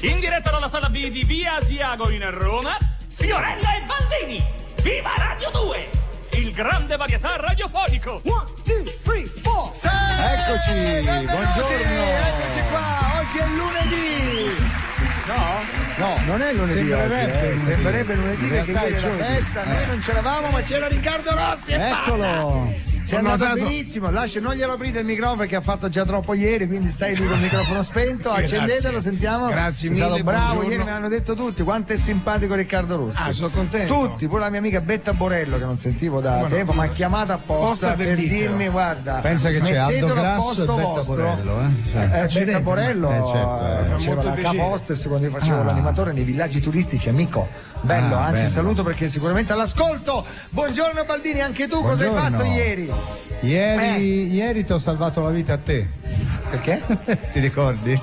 In diretta dalla sala B di Via Asiago in Roma, Fiorella e Baldini. Viva Radio 2! Il grande varietà radiofonico. 1, 2, 3, 4. Eccoci, buongiorno. Eccoci qua, oggi è lunedì. No, non è lunedì. Sembrerebbe lunedì perché ieri era festa, noi non c'eravamo, ma c'era Riccardo Rossi e Eccolo. Si è andato benissimo, non glielo aprite il microfono perché ha fatto già troppo ieri, quindi stai lì con il microfono spento, accendetelo, sentiamo. Grazie è mille. Stato bravo, buongiorno. ieri me l'hanno detto tutti, quanto è simpatico Riccardo Rossi. Ah, sono contento. Tutti, pure la mia amica Betta Borello che non sentivo da tempo, mi ha chiamato apposta per dirmi guarda, pensa che c'è Aldo mettetelo a Grasso posto e Betta vostro. Borello, Betta Borello certo, faceva la capo-hostess quando io facevo l'animatore nei villaggi turistici, amico. Bello, anzi bello. saluto perché sicuramente all'ascolto. Buongiorno Baldini, anche tu cosa hai fatto ieri? Ieri ti ho salvato la vita a te. Perché? Ti ricordi?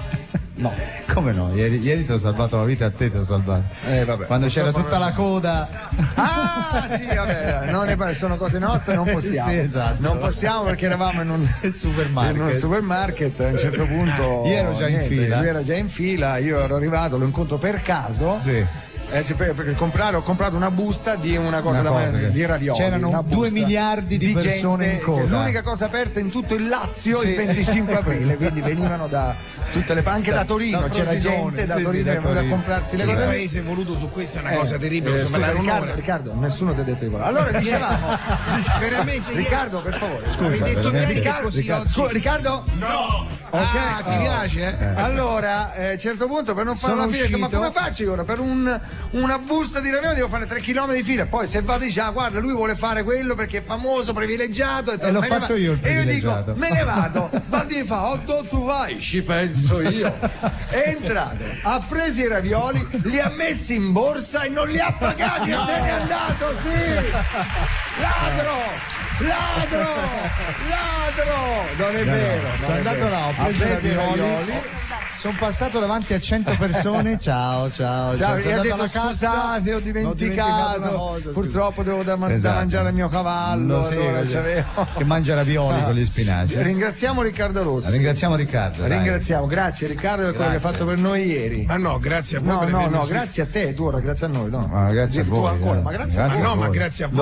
No. Come no? Ieri ti ho salvato la vita a te, ti ho salvato. Vabbè. Quando c'era tutta la coda. Ah, sì, vabbè, non ne sono cose nostre, non possiamo. Sì, esatto. Non possiamo perché eravamo in un supermarket. A un certo punto. Io ero già in fila. Lui era già in fila, io ero arrivato, lo incontro per caso. Sì. Perché ho comprato una busta di una cosa di ravioli. C'erano 2 miliardi di persone gente, in coda. L'unica cosa aperta in tutto il Lazio Sì. il 25 aprile, quindi venivano da tutte le anche da Torino, da c'era Frosinone, gente da sì, Torino da che voleva Torino. comprarsi le Il cose. paese voluto su questa è una cosa terribile, Scusa, Riccardo, nessuno ti ha detto di quello. Allora dicevamo veramente Riccardo, per favore. avevi detto veramente. niente così oggi. Scusa, Riccardo? No! Ok, Ti piace? Allora, a un certo punto per non fare Sono la fila, ho detto, ma uscito. come faccio io ora? Per una busta di ravioli devo fare 3 km di fila. Poi se vado dice, guarda, lui vuole fare quello perché è famoso, privilegiato. E l'ho fatto io il E io dico, privilegiato. me ne vado. Baldini fa, dove tu vai? Ci penso io. È entrato, ha preso i ravioli, li ha messi in borsa e non li ha pagati e se n'è andato, sì! Ladro! Non è vero. Sono andato là, ho preso i ravioli. Sono passato davanti a 100 persone. Ciao. Ciao, Sono e ha andato detto alla cassa, scusate, ho dimenticato. una cosa, Purtroppo devo da Esatto. mangiare il mio cavallo. Sì, allora così. c'avevo. Che mangia ravioli con gli spinaci. Ringraziamo Riccardo Rossi. Ringraziamo Riccardo. dai. Ringraziamo, grazie Riccardo per quello che hai fatto per noi ieri. Ah no, grazie a voi per No, avermi ospitato. grazie a te, tu ora grazie a noi. No. Ma grazie a Tu voi. ancora, dai. ma grazie a voi. No, ma voi. grazie a voi.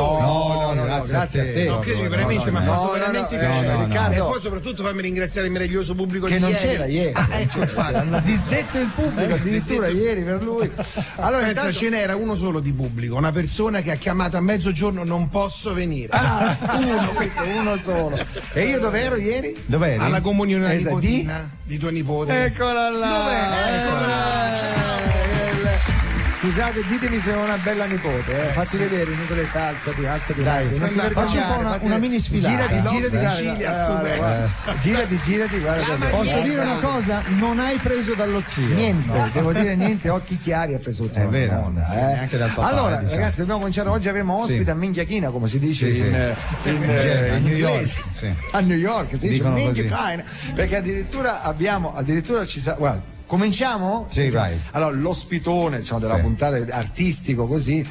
No, grazie a te. Non credi veramente, mi ha fatto veramente piacere. no, no. E Riccardo, poi soprattutto fammi ringraziare il meraviglioso pubblico che di non ieri. c'era ieri. Ecco, infatti. Hanno disdetto il pubblico addirittura ieri per lui. Allora, Pensa, intanto, ce n'era uno solo di pubblico, una persona che ha chiamato a mezzogiorno, non posso venire. uno solo. E io dove ero ieri? Dov'eri? Alla comunione della Esatto, nipotina di tua nipote. Eccola là. Dov'è? Eccola. Scusate, ditemi se è una bella nipote, Fatti vedere, Nicoletta, alzati. Dai, non ti facci un po' vergognare, una mini sfilata. Girati, guarda. Posso dire una cosa? Non hai preso dallo zio. Niente, devo dire niente, occhi chiari ha preso tutto. È vero, sì, neanche dal papà, Allora, diciamo. ragazzi, dobbiamo cominciare. Oggi avremo ospite Sì. a minchiachina, come si dice Sì, sì. in A New York, inglese. sì. A New York si dice Dicono così. minchiachina, perché addirittura ci sa. Guarda, cominciamo? Sì, vai. Allora, l'ospitone, diciamo, della Sì. puntata artistico così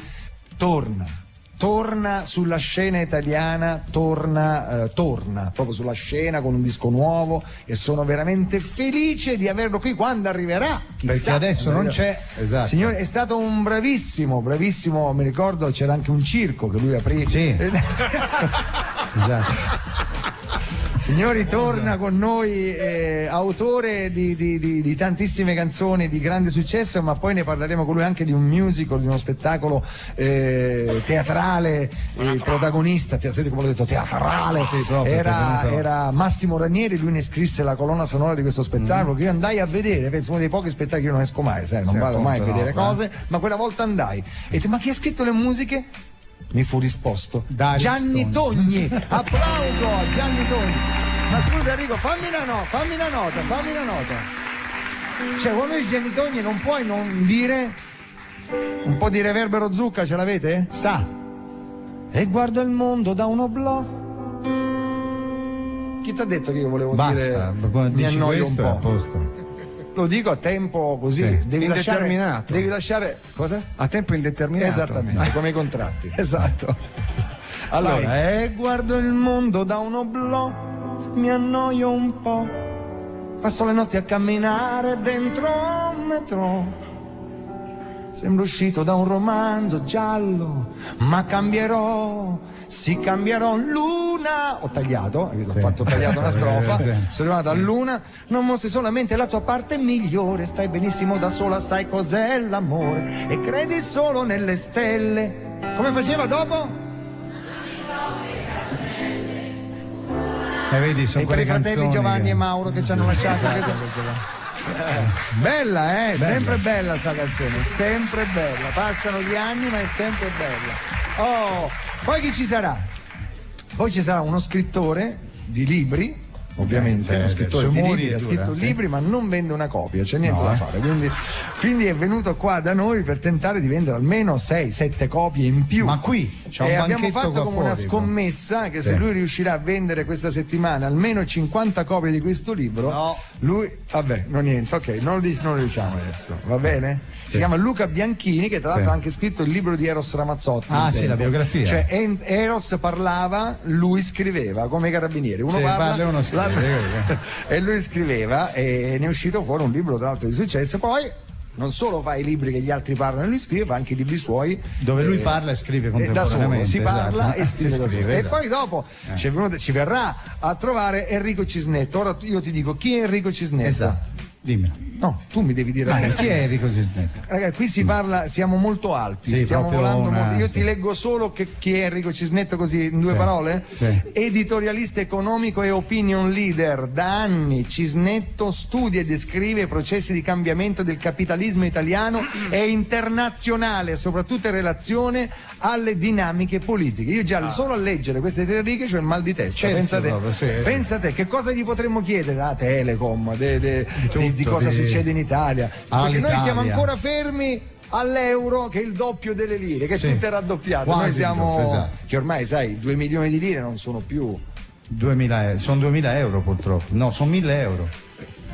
torna sulla scena italiana, torna proprio sulla scena con un disco nuovo e sono veramente felice di averlo qui quando arriverà. Chissà, Perché adesso non c'è. Esatto. Signore, è stato un bravissimo, mi ricordo c'era anche un circo che lui aprì. Sì. Esatto. Signori, torna con noi, autore di tantissime canzoni di grande successo, ma poi ne parleremo con lui anche di un musical, di uno spettacolo teatrale, il protagonista, senti come l'ho detto, teatrale, Sì, proprio, era Massimo Ranieri, lui ne scrisse la colonna sonora di questo spettacolo che io andai a vedere, penso uno dei pochi spettacoli che io non esco mai, sai, non Sì, vado mai a appunto, vedere no, cose, ma quella volta andai e ma chi ha scritto le musiche? Mi fu risposto Dario Gianni Stone. Togni. Applauso a Gianni Togni. Ma scusa Enrico, fammi una nota. Cioè, quando dici Gianni Togni non puoi non dire un po' di reverbero zucca, ce l'avete? Sa. E guardo il mondo da un oblò. Chi ti ha detto che io volevo Basta, dire? quando Mi dici annoio un questo è a po'. posto. Lo dico a tempo così, Sì. devi Indeterminato. lasciare cosa? A tempo indeterminato. Esattamente, come i contratti. Esatto. Allora, guardo il mondo da un oblò, mi annoio un po'. Passo le notti a camminare dentro un metro. Sembro uscito da un romanzo giallo, ma cambierò, sì cambierò. Luna, ho tagliato, ho fatto tagliato una strofa, sono arrivato a Luna. Non mostri solamente la tua parte migliore, stai benissimo da sola, sai cos'è l'amore e credi solo nelle stelle. Come faceva dopo? Vedi, sono E per i quelle fratelli canzoni Giovanni che- e Mauro che ci hanno lasciato. Bella, sempre bella sta canzone, sempre bella. Passano gli anni, ma è sempre bella. Oh, poi chi ci sarà? Poi ci sarà uno scrittore di libri, ovviamente, uno scrittore di libri, ha scritto libri, ma non vende una copia, c'è niente da fare. Quindi è venuto qua da noi per tentare di vendere almeno 6-7 copie in più. Ma qui c'è un e abbiamo banchetto fatto qua come fuori, una scommessa che se lui riuscirà a vendere questa settimana almeno 50 copie di questo libro, lui, vabbè, no niente, ok, non lo diciamo adesso, va bene? Si chiama Luca Bianchini, che tra l'altro ha anche scritto il libro di Eros Ramazzotti. Ah, sì, la biografia. Cioè Eros parlava, lui scriveva, come i carabinieri. Uno parla e uno scrive. e lui scriveva, e ne è uscito fuori un libro tra l'altro di successo. Poi non solo fa i libri che gli altri parlano e lui scrive, fa anche i libri suoi dove lui parla e scrive da contemporaneamente. solo, si parla esatto. e scrive da solo. E esatto. poi dopo ci verrà a trovare Enrico Cisnetto. Ora io ti dico chi è Enrico Cisnetto. Esatto, dimmi. No, tu mi devi dire Chi è Enrico Cisnetto? Ragazzi, qui si parla, siamo molto alti, Sì, stiamo proprio volando molto. Io sì. ti leggo solo chi è Enrico Cisnetto, così in due parole. Sì. Editorialista economico e opinion leader. Da anni Cisnetto studia e descrive i processi di cambiamento del capitalismo italiano e internazionale, soprattutto in relazione alle dinamiche politiche. Io già solo a leggere queste tre righe c'ho il mal di testa. Certo, Pensa te. proprio, sì. Pensa te, che cosa gli potremmo chiedere a Telecom, di cosa succede in Italia? Perché noi siamo ancora fermi all'euro, che è il doppio delle lire, che tutto è raddoppiato. Quasi Noi siamo esatto. che ormai sai 2 milioni di lire non sono più 2000 euro. Sono 2000 euro purtroppo. No, sono 1000 euro.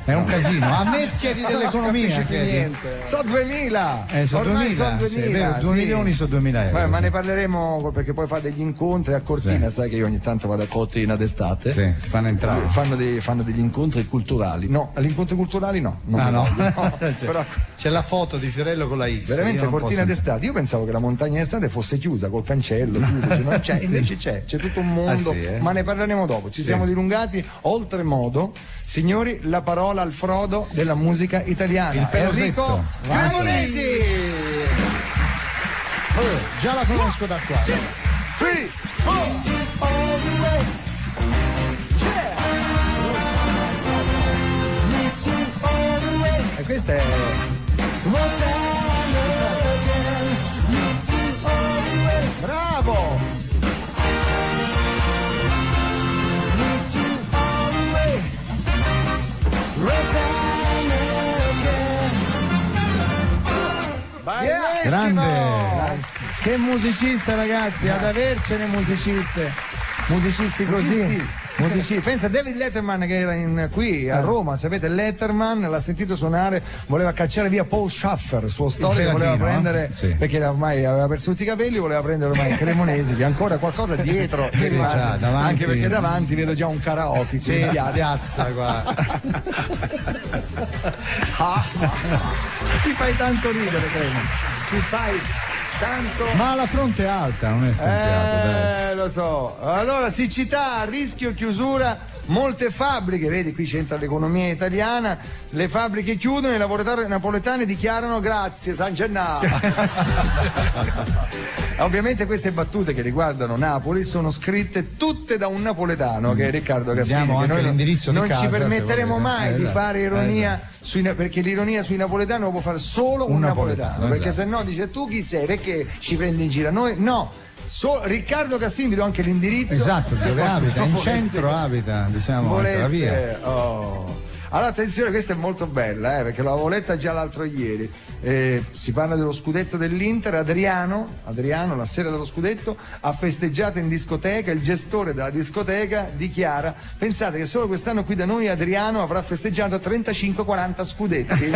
È un casino. A me chiedi dell'economia. non si capisce più niente. Sono 2000. Sono Ormai 2000. sono 2000. Sì, è vero, 2 milioni sono 2000 euro. Ma ne parleremo, perché poi fa degli incontri a Cortina, sai che io ogni tanto vado a Cortina d'estate. Sì, ti fanno entrare. Fanno degli incontri culturali. No, agli incontri culturali no. Però c'è la foto di Fiorello con la X. veramente Cortina d'estate. Io pensavo che la montagna d'estate fosse chiusa col cancello, non c'è, invece c'è tutto un mondo, ma ne parleremo dopo. Ci siamo dilungati oltremodo. Signori, la parola al Frodo della musica italiana. Il Enrico Cremonesi. Già la conosco da qua. 3, 4. E questa è bravo! Grande! Che musicista, ragazzi, ad avercene musicisti così. Pensa a David Letterman, che era qui a Roma, sapete, Letterman l'ha sentito suonare, voleva cacciare via Paul Schaffer, suo storico, voleva prendere, perché ormai aveva perso tutti i capelli, voleva prendere ormai Cremonesi, che ancora qualcosa dietro è rimasto, anche perché davanti vedo già un karaoke qui in piazza qua. Ci fai tanto ridere, Cremo, ci fai tanto. Ma la fronte è alta, non è stanziato, dai. Lo so. Allora, siccità, rischio chiusura, molte fabbriche, vedi qui c'entra l'economia italiana, le fabbriche chiudono, i lavoratori napoletani dichiarano grazie San Gennaro. Ovviamente queste battute che riguardano Napoli sono scritte tutte da un napoletano, che è Riccardo Cassini, Diamo che anche noi l'indirizzo di non casa, ci permetteremo se volete. mai di fare ironia perché l'ironia sui napoletani lo può fare solo un napoletano, perché se no dice tu chi sei, perché ci prendi in giro, noi no. Riccardo Cassini, vi do anche l'indirizzo. Esatto, dove abita, in centro abita, diciamo, la via. Allora attenzione, questa è molto bella, perché l'avevo letta già l'altro ieri. Si parla dello scudetto dell'Inter. Adriano, la sera dello scudetto, ha festeggiato in discoteca. Il gestore della discoteca dichiara: pensate che solo quest'anno qui da noi Adriano avrà festeggiato 35-40 scudetti.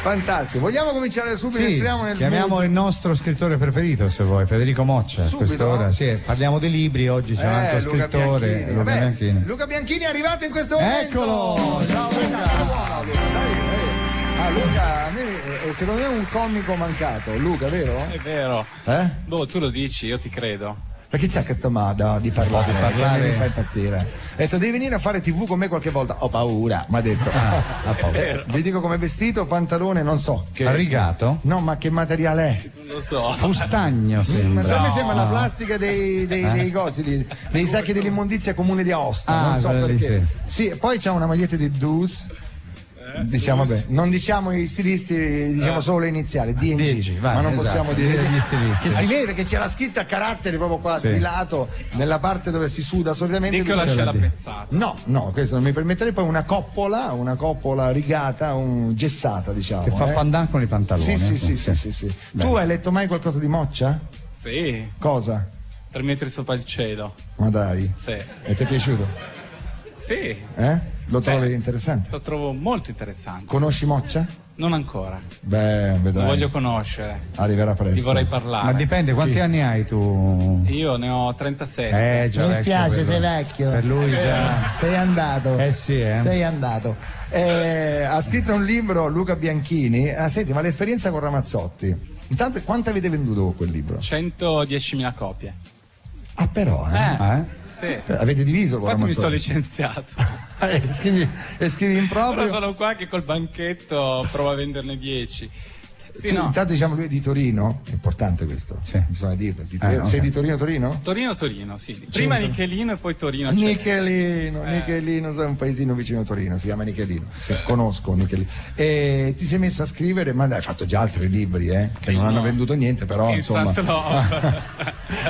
Fantastico. Vogliamo cominciare subito? Sì, Entriamo nel chiamiamo mood. il nostro scrittore preferito, se vuoi, Federico Moccia. A Subito? quest'ora, sì, parliamo di libri, oggi c'è un altro Luca scrittore, Bianchini. Luca Vabbè, Bianchini. Luca Bianchini è arrivato in questo momento. Eccolo! Ciao Luca. Buono, Luca. Dai. Luca, a me, secondo me è un comico mancato. Luca, vero? È vero. Boh, tu lo dici, io ti credo. Perché c'è questo modo di parlare? Di parlare. Che mi fa impazzire. Ha detto devi venire a fare TV con me qualche volta. Ho paura, mi ha detto. Vi dico come vestito, pantalone, non so. Che... Arrigato? No, ma che materiale è? Non lo so. Fustagno Ma sembra. se a me sembra la plastica dei cosi, dei sacchi dell'immondizia comune di Aosta. Ah, non so quella lì, perché. Sì, poi c'è una maglietta di Dus. Diciamo, vabbè, non diciamo i stilisti, diciamo solo le iniziali, D&G, vai, ma non esatto, possiamo dire gli stilisti. che si vede che c'è la scritta a caratteri proprio qua Sì. di lato, nella parte dove si suda solitamente. Nicola ce ce l'ha l'ha detto. pensato. No, questo non mi permetterei. Poi una coppola rigata, gessata, diciamo. Che fa pandan con i pantaloni. Sì. Tu hai letto mai qualcosa di Moccia? Sì, Cosa? 3 metri sopra il cielo. Ma dai. Sì. E ti è piaciuto? Sì, Lo trovi Beh. interessante? lo trovo molto interessante. Conosci Moccia? Non ancora. Beh, Lo vedrai. voglio conoscere. Arriverà presto. Ti vorrei parlare. Ma dipende, quanti anni hai tu? Io ne ho 37. Già Mi vecchio spiace, per- sei vecchio. Per lui già. Sei andato. Sì, Sei andato. Ha scritto un libro Luca Bianchini. Senti, ma l'esperienza con Ramazzotti. Intanto, quanto avete venduto con quel libro? 110.000 copie. Ah, però, Sì. Avete diviso con Infatti mi sono Ramazzotti? licenziato. Scrivi in Ora proprio. sono qua che col banchetto provo a venderne 10. Sì, Tu, no. intanto diciamo lui è di Torino, è importante questo, Sì. bisogna dirlo. Ok. Sei di Torino? Torino, sì. Prima Nichelino e poi Torino. Nichelino, sei un paesino vicino a Torino, si chiama Nichelino. Conosco Nichelino. E ti sei messo a scrivere, ma hai fatto già altri libri, che non hanno venduto niente, però insomma.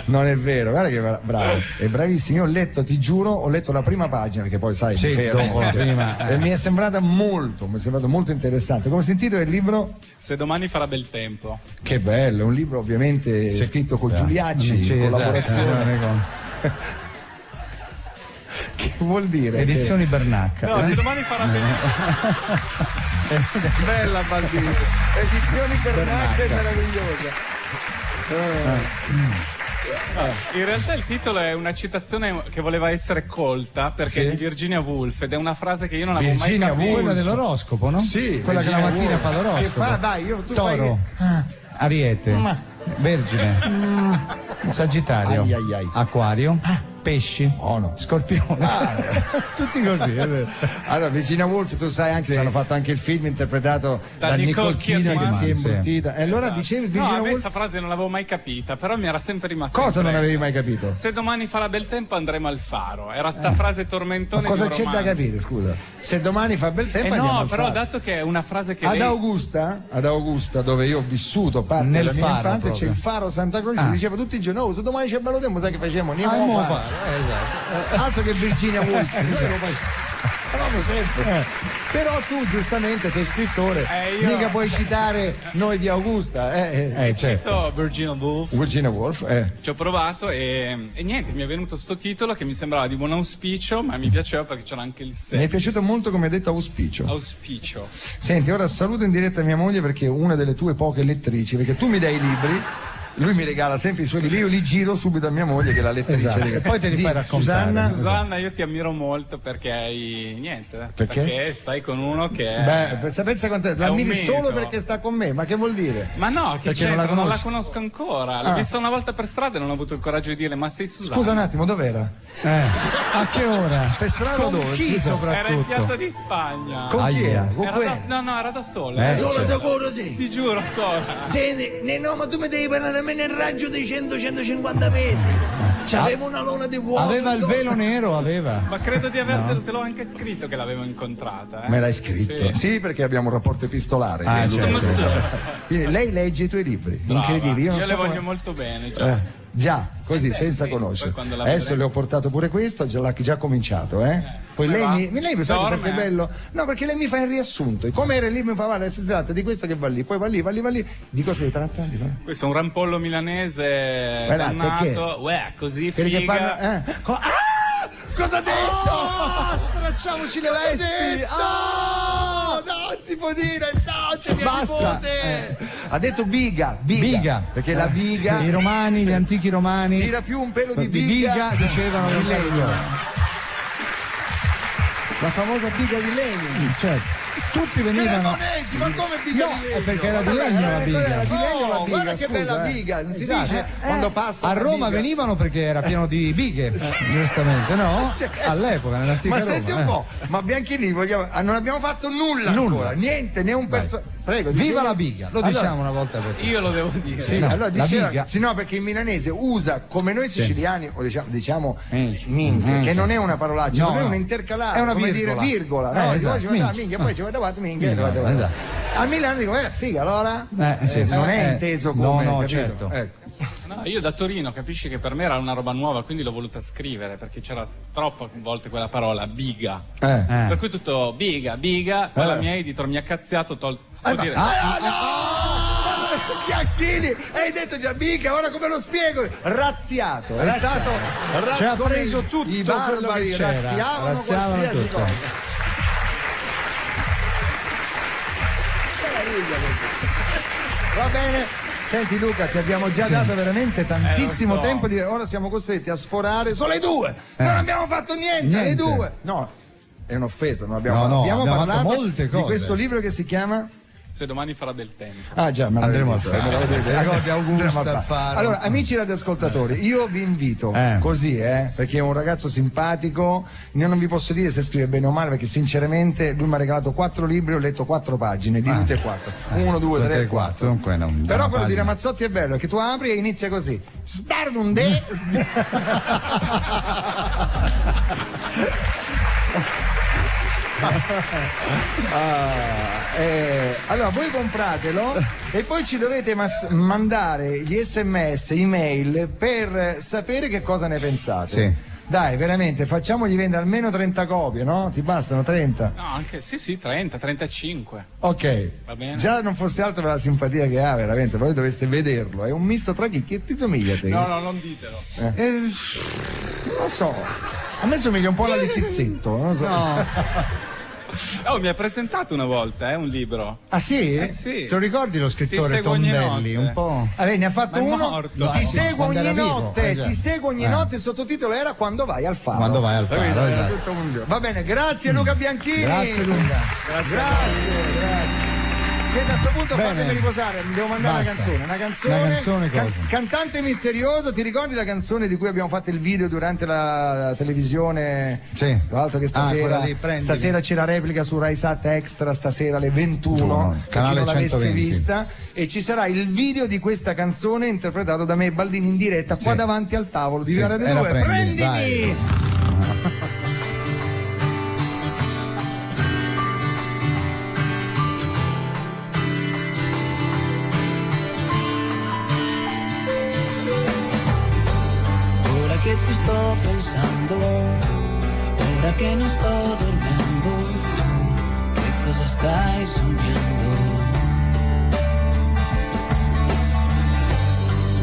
Non è vero, guarda che bravo, è bravissimo. Io ho letto, ti giuro, ho letto la prima pagina, che poi sai, Sì, mi fermo, dopo la prima, e mi è sembrata molto interessante. Come sentito il libro? Se domani farà bel tempo. Che bello, è un libro ovviamente scritto con Giuliacci, Sì, collaborazione. esatto. Che vuol dire? Edizioni Bernacca. No, se domani farà bel tempo. Bella Baldini. Edizioni Bernacca è meravigliosa. In realtà il titolo è una citazione che voleva essere colta perché Sì. è di Virginia Woolf ed è una frase che io non avevo Virginia mai capito. Woolf. Quella dell'oroscopo, no? Sì, Quella che la Virginia mattina Woolf. fa l'oroscopo. Che fa? Dai, tu Toro, Ariete, Vergine, Sagittario, Ai. Acquario, Pesci, Buono. Scorpione. Tutti così, è vero. Allora, Virginia Woolf, tu sai anche, ci hanno fatto anche il film interpretato da Nicole Nicole Kidman che Kidman, si è sì. imbruttita. E allora dicevi No, Virginia a me Woolf? questa frase non l'avevo mai capita, però mi era sempre rimasta Cosa non impressa. avevi mai capito? Se domani farà bel tempo andremo al faro. Era sta frase Ma tormentone cosa di un c'è da romanzo. capire, scusa? Se domani fa bel tempo andiamo no, al però faro. dato che è una frase che Ad lei... Augusta, dove io ho vissuto parte Nel della mia faro infanzia, c'è proprio. il faro Santa Croce, si diceva tutti i giorni, se domani c'è bello tempo, sai che facciamo? Andiamo a fare. Esatto. Altro che Virginia Woolf. Facciamo sempre. Però tu giustamente sei scrittore, io- mica puoi citare noi di Augusta. Certo. Cito Virginia Woolf. Virginia Woolf, Ci ho provato e niente, mi è venuto sto titolo che mi sembrava di buon auspicio, ma mi piaceva perché c'era anche il Mi è se. piaciuto molto come hai detto auspicio. Auspicio. Senti, ora saluto in diretta mia moglie perché è una delle tue poche lettrici, perché tu mi dai i libri, lui mi regala sempre i suoi libri, io li giro subito a mia moglie che è la lettrice. Esatto. E poi te li fai raccontare. Susanna, Susanna, io ti ammiro molto perché hai niente. Perché? stai con uno che è. pensa quanto un l'ammiri mito. solo perché sta con me, ma che vuol dire? Ma no, che Perché non c'entra? la Non la conosci? conosco ancora. L'ho Ah. vista una volta per strada e non ho avuto il coraggio di dire ma sei Susanna. Scusa un attimo, dov'era? A che ora? Per strada Con dove? chi Era in soprattutto? Piazza di Spagna. Con chi Aia. era? Con Era que- no, era da sola. Certo. sicuro sì. Ti giuro, sola. No, ma tu mi devi parlare a me nel raggio dei 100-150 metri. C'aveva una luna di vuoto. Aveva il velo nero, aveva. Ma credo di avertelo, te l'ho anche scritto che l'avevo incontrata. Me l'hai scritto? Sì, perché abbiamo un rapporto epistolare. Ah, sì. certo. Quindi lei legge i tuoi libri, Brava. incredibili. Io non Io so le come- voglio molto bene, già. Già, così, senza sì, conoscere. poi quando la Adesso vedremo. le ho portato pure questo, l'ha già cominciato, Poi come lei va? lei sai Dorme? perché è bello? No, perché lei mi fa il riassunto. Come era lì mi fa, guarda, si tratta di questo che va lì, poi va lì. Di cosa si tratta? Questo è un rampollo milanese Guardate, dannato. Uè, così Quelli che figa. parla, cosa ha detto? Stracciamoci le vesti! No, non si può dire! No, c'è mia Basta. nipote. Ha detto biga. Perché la biga I romani, gli antichi romani. tira più un pelo di biga biga. dicevano di legno. La famosa biga di legno. Certo. Tutti venivano. Cremonesi, ma come biga No, di legno? è perché era di legno la biga. Era di legno la biga, guarda che scusa, bella biga. Non si Esatto. dice quando passa A la Roma biga. venivano perché era pieno di bighe, giustamente, no? Cioè, All'epoca, nell'antica ma Roma. senti un po', ma Bianchini non abbiamo fatto nulla ancora, niente, né un personaggio. Prego, Viva dicevi- la biga, lo Allora, diciamo una volta per tutte. Io lo devo dire. Sì, No, no, allora la diceva, biga. sì, no, perché il milanese usa come noi siciliani, o diciamo minchia, Minchia. che non è una parolaccia, No, non è no. un intercalare, È una come virgola. dire virgola, no? Esatto, Dico, ci vado, minchia. minchia, poi ci vado davanti, minchia, Minchia, ci vado davanti. esatto. A Milano dico, figa, allora? Sì, non è inteso come, no, capito? certo. Ecco. No, io da Torino capisci che per me era una roba nuova, quindi l'ho voluta scrivere perché c'era troppo volte quella parola biga. Per cui tutto biga, poi la mia editor mi ha cazziato, vuol dire Bianchini, hai detto già biga, ora come lo spiego? Razziato, è stato Ci ha come preso tutto i quello barbari che c'era, razziavano qualsiasi tutto. cosa. Va bene, senti Luca, ti abbiamo già dato veramente tantissimo lo so. tempo, ora siamo costretti a sforare, sono le 2, non abbiamo fatto niente, Niente. le 2. No, è un'offesa, non abbiamo No, fatto. no, abbiamo abbiamo fatto parlato molte di cose. questo libro che si chiama... se domani farà del tempo. Ah già, me Andremo l'avevi al detto, faro. me l'avevi detto. Ricordi Augusta Andremo al al faro. Allora, amici radioascoltatori, io vi invito così, perché è un ragazzo simpatico, io non vi posso dire se scrive bene o male, perché sinceramente lui mi ha regalato 4 libri, ho letto 4 pagine, di tutte e 4. 1, 2, 3, 4. Dunque, non- Però una quello di pagina. Ramazzotti è bello, è che tu apri e inizia così. Starnunde. Allora voi compratelo e poi ci dovete mandare gli sms, email per sapere che cosa ne pensate. Sì. Dai, veramente, facciamogli vendere almeno 30 copie, no? Ti bastano 30? No, anche sì, 30, 35. Ok. Va bene. Già non fosse altro per la simpatia che ha, veramente, voi dovreste vederlo. È un misto tra chi? Che ti somiglia a te? No, non ditelo. Non lo so. A me somiglia un po' alla Littizzetto, non lo so. Oh, mi ha presentato una volta, un libro. Ah sì? Sì. Te lo ricordi lo scrittore Ti seguo ogni Tondelli? notte. Un po'. Vabbè, ne ha fatto Ma è uno. morto. Ti No, seguo quando ogni era vivo, notte, già. ti seguo ogni notte. Il sottotitolo era Quando vai al faro. Quando vai al faro, Capito? Era esatto. tutto un giro. Va bene, grazie Luca Bianchini. Grazie Luca. Grazie. Senti, a sto punto Bene. fatemi riposare, mi devo mandare Basta. una canzone. Una canzone cosa? Cantante misterioso, ti ricordi la canzone di cui abbiamo fatto il video durante la televisione? Sì. Tra l'altro che quella lì, prendimi. stasera c'è la replica su Rai Sat Extra, stasera alle 21, per chi canale non l'avesse 120. vista, e ci sarà il video di questa canzone interpretato da me e Baldini in diretta qua Sì. davanti al tavolo di Sì, Via Radio e la 2. prendi, Prendimi! Ora che ti sto pensando, ora che non sto dormendo, tu che cosa stai sognando?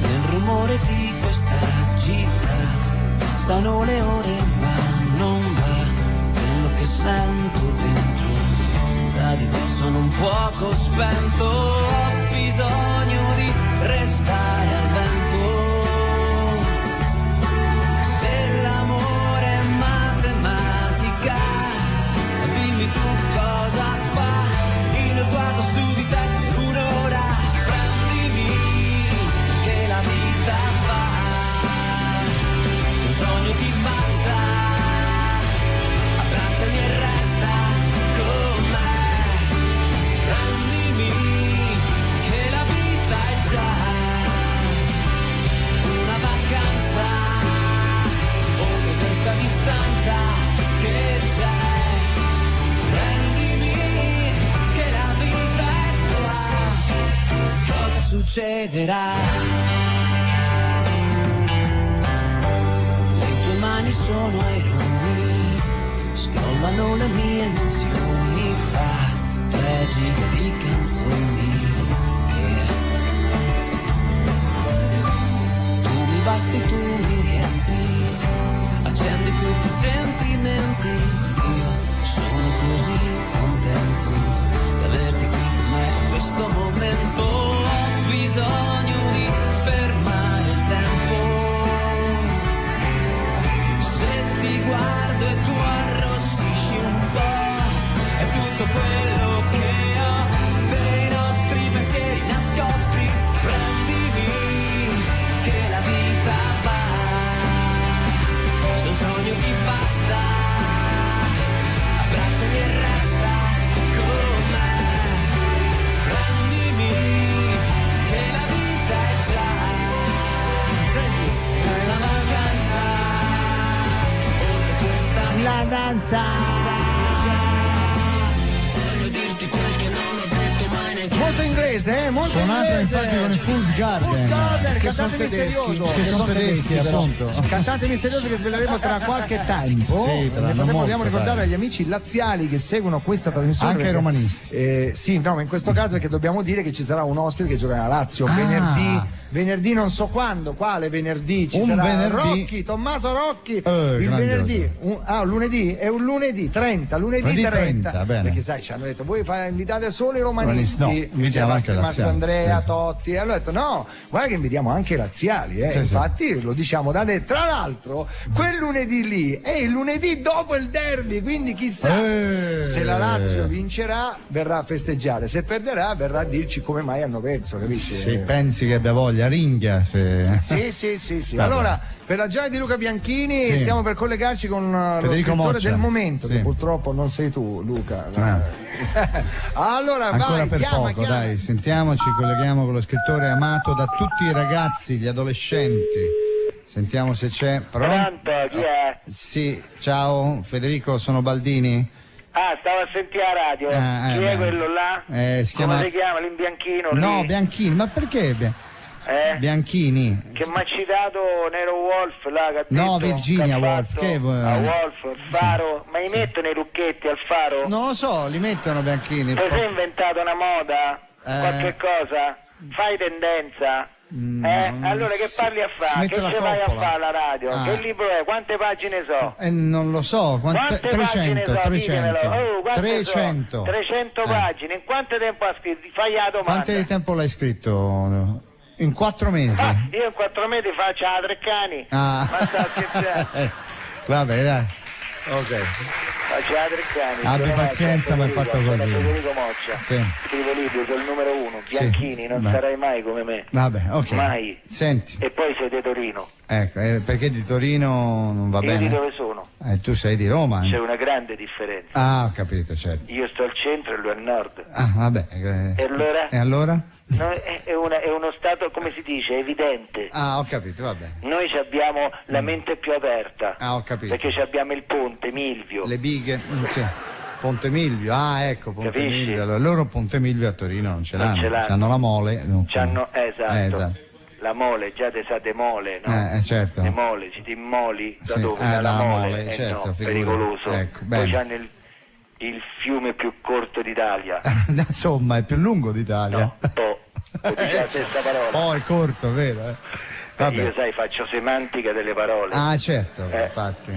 Nel rumore di questa città passano le ore ma non va quello che sento dentro, senza di te sono un fuoco spento, ho bisogno di restare al vento. Se l'amore è matematica, dimmi tu cosa fa il sguardo su di te, un'ora, prendimi che la vita va, se un sogno ti basta, abbracciami e resta con me, prendimi che la vita è già una vacanza, oltre questa distanza che c'è, prendimi che la vita è qua, cosa succederà? Le tue mani sono aironi, scrollano le mie emozioni fra 3 giga di canzoni, yeah. Tu mi basti, tu mi riempi, accendi tutti i sentimenti, io sono così contento di averti qui con me. tu arrossisci un po', è tutto quello che ho per i nostri pensieri nascosti. Prendimi che la vita va, se un sogno ti basta, abbracciami e resta con me. Prendimi che la vita è già una vacanza, oltre questa La danza. Molto inglese, molto Suonata inglese. infatti con il Fools Garden. Fools Garden, che sono cantante misterioso. che sono tedeschi, però. appunto. Cantante misterioso che sveleremo tra qualche tempo. Sì, tra Nel non frattempo dobbiamo molto, ricordare dai. agli amici laziali che seguono questa trasmissione. Anche perché- i romanisti. Sì, no, ma in questo caso perché dobbiamo dire che ci sarà un ospite che giocherà a Lazio Ah. venerdì non so quando, quale venerdì? Ci Un sarà venerdì. Rocchi, Tommaso Rocchi. Il grandioso. venerdì, lunedì, è un lunedì 30, lunedì 30. bene. Perché sai, ci hanno detto, voi invitate solo i romanisti. No, invitiamo anche Marzio laziali. Andrea, Sì. Totti, e allora ho detto no, guarda che invitiamo anche i laziali, Sì, sì. infatti lo diciamo da te. Tra l'altro quel lunedì lì è il lunedì dopo il derby, quindi chissà se la Lazio vincerà verrà a festeggiare, se perderà verrà a dirci come mai hanno perso, capisci? Se pensi che abbia voglia, ringhia se... Sì. Vabbè. Allora, per la gioia di Luca Bianchini Sì. stiamo per collegarci con lo Federico scrittore Moccia. del momento, Sì. che purtroppo non sei tu, Luca. Allora, Ancora vai, per chiama. poco, dai, sentiamoci, colleghiamo con lo scrittore amato da tutti i ragazzi, gli adolescenti. Sentiamo se c'è. Pronto, chi è? Sì, ciao, Federico, sono Baldini. Ah, stavo a sentire la radio. Chi è beh. quello là? Si Come chiama... si chiama? L'imbianchino? No, lì? Bianchini, ma perché? Bianchini. Che mi ha citato Nero Wolf là, che ha No, detto, Virginia che ha Woolf, fatto che a Wolf, il faro. Ma li mettono i lucchetti al faro? Non lo so, li mettono Bianchini. Ti sei inventato una moda? Qualche cosa? Fai tendenza? Allora che parli a si fare? mette Che la ci vai a coppola. fare alla radio? Ah. Che libro è? Quante pagine so? Non lo so, Quante pagine 300, so? 300. Ditemelo. Quante 300. so? 300 pagine. In quanto tempo ha scritto? Fai la domanda. Quanto tempo l'hai scritto? In 4 mesi. Io in 4 mesi faccio la Treccani. Ah. Ma sta scherzando? Vabbè, dai. Ok. Faccio la Treccani. Abbi Sono pazienza, ma è fatto Federico, così. sono Federico Moccia. Sì. Scrivo libri, sono il numero 1. Bianchini, non beh. sarai mai come me. Vabbè, ok. Mai. Senti, E poi sei di Torino. ecco, perché di Torino non va Io bene? di dove sono? Tu sei di Roma. C'è una grande differenza. Ah, ho capito, certo. Io sto al centro e lui al nord. Ah, vabbè. E allora? E allora? No, è uno stato, come si dice, evidente. Ah, ho capito, va bene. Noi ci abbiamo la mente più aperta. Ah, ho capito. Perché ci abbiamo il ponte Milvio. Le bighe, sì. Ponte Milvio, ecco, Ponte Capisci? Milvio. Allora, loro Ponte Milvio a Torino non ce Non l'hanno, ce l'hanno. hanno la mole. dunque. C'hanno, esatto. esatto. La mole, già te sa de mole, no? Certo. Le mole, ci ti immoli da Sì, dove? dalla Dalla mole, mole, certo, no, figurati. pericoloso. Ecco, Poi bene. c'hanno il fiume più corto d'Italia. Insomma, è più lungo d'Italia. No, lo dice la stessa parola. Oh, è corto, vero? Vabbè. Io sai, faccio semantica delle parole. Ah, certo, infatti.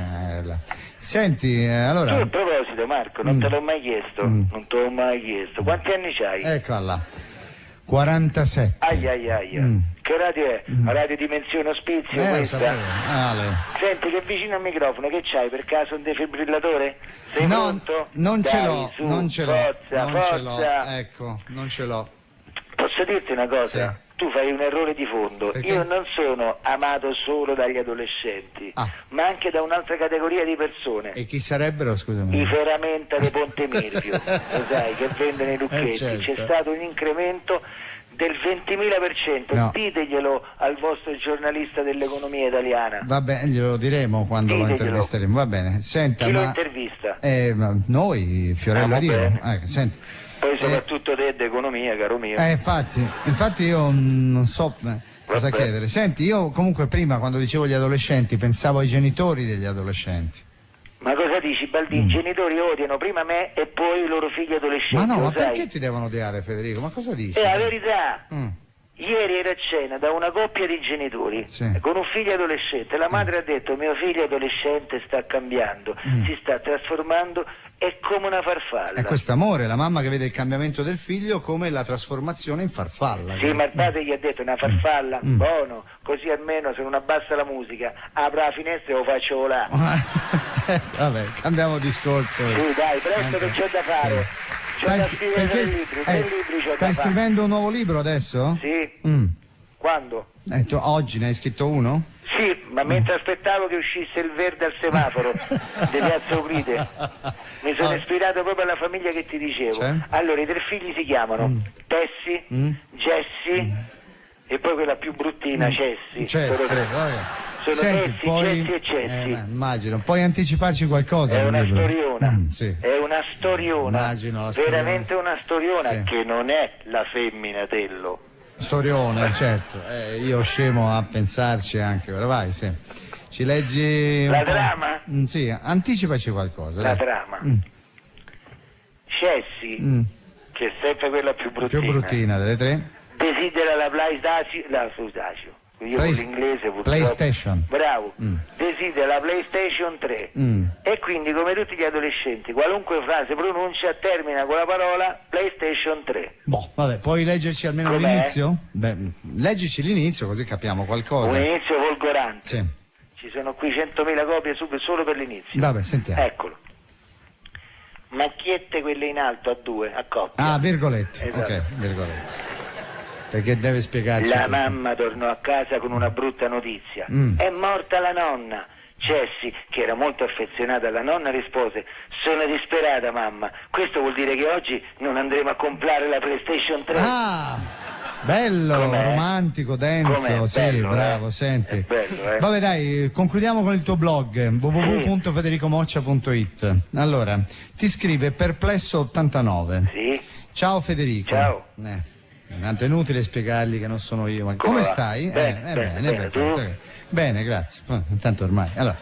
Senti, allora. Tu a proposito, Marco, non te l'ho mai chiesto. Non te l'ho mai chiesto. Quanti anni c'hai? Eccola. 47. Ai. Che radio è? La radio Dimensione Ospizio Lo questa? sapevo. Ale. Senti che vicino al microfono, che c'hai? Per caso un defibrillatore? Sei No, pronto? non ce Dai, l'ho, su, non ce l'ho, forza, non ce l'ho, forza. ecco, non ce l'ho. Posso dirti una cosa? Sì. Tu fai un errore di fondo. Perché? Io non sono amato solo dagli adolescenti, ma anche da un'altra categoria di persone. E chi sarebbero, scusami? I ferramenta di Ponte Milvio, lo sai, che vendono i lucchetti. certo. C'è stato un incremento del 20.000%. No. Diteglielo al vostro giornalista dell'economia italiana. Va bene, glielo diremo quando lo Diteglielo. intervisteremo, va bene. Senta, Chi lo ma... intervista? ma noi, Fiorello va Dio. bene. Senti. Poi soprattutto te d'economia, caro mio. Infatti io non so cosa Vabbè. chiedere. Senti, io comunque prima quando dicevo gli adolescenti pensavo ai genitori degli adolescenti. Ma cosa dici, Baldini? I genitori odiano prima me e poi i loro figli adolescenti. Ma no, lo ma sai? perché ti devono odiare, Federico? Ma cosa dici? È la verità. Mm. Ieri ero a cena da una coppia di genitori con un figlio adolescente. La madre ha detto: mio figlio adolescente sta cambiando, si sta trasformando, è come una farfalla. È questo amore, la mamma che vede il cambiamento del figlio come la trasformazione in farfalla. Sì, ma il padre gli ha detto: una farfalla, buono, così almeno se non abbassa la musica apro la finestra e lo faccio volare. Vabbè, cambiamo discorso. Sì, dai, presto che c'è da fare. C'ho da scrivere 3 libri, 3 libri c'ho da fare. Stai scrivendo un nuovo libro adesso? Sì. Quando? Oggi ne hai scritto uno? Sì, ma mentre aspettavo che uscisse il verde al semaforo di Piazza Euclide, mi sono ispirato proprio alla famiglia che ti dicevo. Allora, i 3 figli si chiamano Tessi, Jessie e poi quella più bruttina, Cessi. Sono Senti, Tessi, poi, Jessi e Cessi. Immagino, puoi anticiparci qualcosa? È una libro? storiona, Sì. è una storiona, Immagino la storiona. veramente una storiona, Sì. che non è la femminatello. Storione, certo. Io scemo a pensarci anche ora. Vai, sì. Ci leggi La trama? Sì, anticipaci qualcosa. La dai. trama. Cessi, che è sempre quella più bruttina, delle 3. desidera la PlayStation. Io con l'inglese purtroppo. PlayStation. Bravo. Desidera la PlayStation 3. E quindi, come tutti gli adolescenti, qualunque frase pronuncia termina con la parola PlayStation 3. Boh, vabbè, puoi leggerci almeno Com'è? l'inizio? Beh, leggici l'inizio così capiamo qualcosa. Un inizio folgorante. Sì. Ci sono qui 100.000 copie solo per l'inizio. Vabbè, sentiamo. Eccolo. Macchiette quelle in alto a 2, a coppia. Ah, virgolette. Esatto. Ok, virgolette. Perché deve spiegarci. La mamma tornò a casa con una brutta notizia. È morta la nonna. Jessie, che era molto affezionata alla nonna, rispose: sono disperata, mamma. Questo vuol dire che oggi non andremo a comprare la PlayStation 3. Ah, bello, Com'è? romantico, denso. Com'è? Sì, Bello, bravo, senti. È bello, Vabbè, dai, concludiamo con il tuo blog www.federicomoccia.it. Allora, ti scrive Perplesso89. Sì. Ciao Federico. Ciao. Tanto è inutile spiegargli che non sono io. Ma come va? stai? Bene, perfetto. tu? Bene, grazie. Intanto ormai. Allora,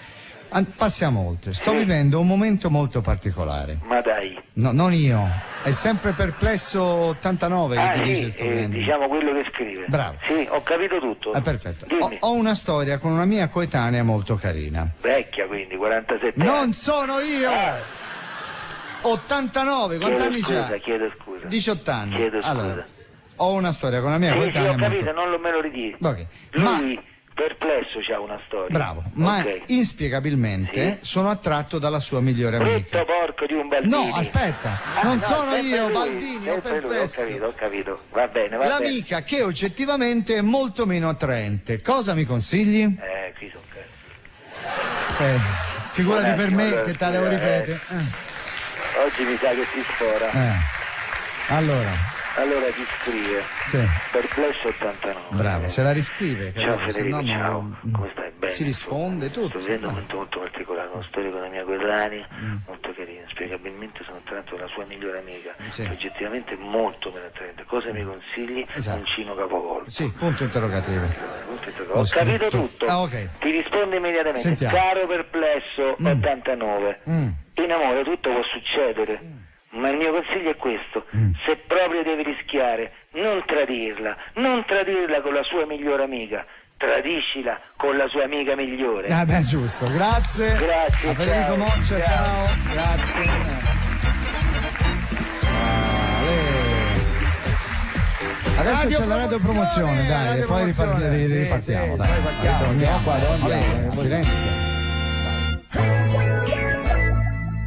passiamo oltre. Sto vivendo un momento molto particolare. Ma dai. No, non io. È sempre Perplesso 89 che ti dice sto vivendo. Diciamo quello che scrive. Bravo. Sì, ho capito tutto. Perfetto. Dimmi. Ho una storia con una mia coetanea molto carina. Vecchia, quindi 47 anni. Non sono io! 89, quanti anni c'ha? Chiedo scusa. 18 anni. Chiedo scusa. Allora, ho una storia con la mia Sì, coetanea ho capito, molto... non me lo ridì. Ok. Lui, perplesso, c'ha una storia. Bravo, ma Ok. inspiegabilmente sono attratto dalla sua migliore amica. Brutto porco di un Baldini. No, aspetta, non no, sono sempre io, lui, Baldini, ho sempre lui, perplesso. ho capito. Va bene, va bene. L'amica che oggettivamente è molto meno attraente. Cosa mi consigli? Qui sono cazzo. Figurati Un per attimo, me allora, che tale lo scusa, ripete. Oggi mi sa che si sfora. Allora ti scrive Perplesso 89. Bravo, se la riscrive. Ciao capito? Federico, Se no, ciao. Come stai? Bene. Si risponde tutto. Sto vivendo un momento molto particolare, una storia con la mia coetanea, molto carina. Spiegabilmente sono attratto dalla sua migliore amica, Sì. oggettivamente molto meno attraente. Cosa mi consigli? Esatto. Uncino capovolto. Sì, punto interrogativo. Ho capito tutto. Ah, ok. Ti rispondo immediatamente. Sentiamo. Caro Perplesso 89, in amore tutto può succedere, ma il mio consiglio è questo: se proprio devi rischiare, non tradirla con la sua migliore amica, tradiscila con la sua amica migliore. Beh, giusto, grazie. Grazie, A Federico ciao. Moccia, ciao. Grazie. Adesso c'è la radiopromozione, dai, e poi ripartiamo, dai. Ritorniamo qua, a Firenze.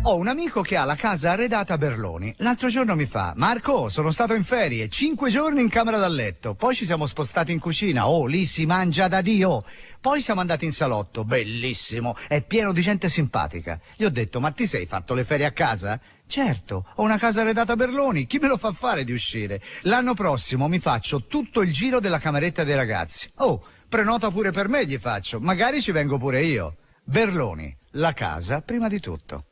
Ho un amico che ha la casa arredata a Berloni. L'altro giorno mi fa: Marco, sono stato in ferie, 5 giorni in camera da letto. Poi ci siamo spostati in cucina. Oh, lì si mangia da Dio. Poi siamo andati in salotto. Bellissimo, è pieno di gente simpatica. Gli ho detto: ma ti sei fatto le ferie a casa? Certo, ho una casa arredata a Berloni. Chi me lo fa fare di uscire? L'anno prossimo mi faccio tutto il giro della cameretta dei ragazzi. Oh, prenota pure per me, gli faccio. Magari ci vengo pure io. Berloni, la casa prima di tutto.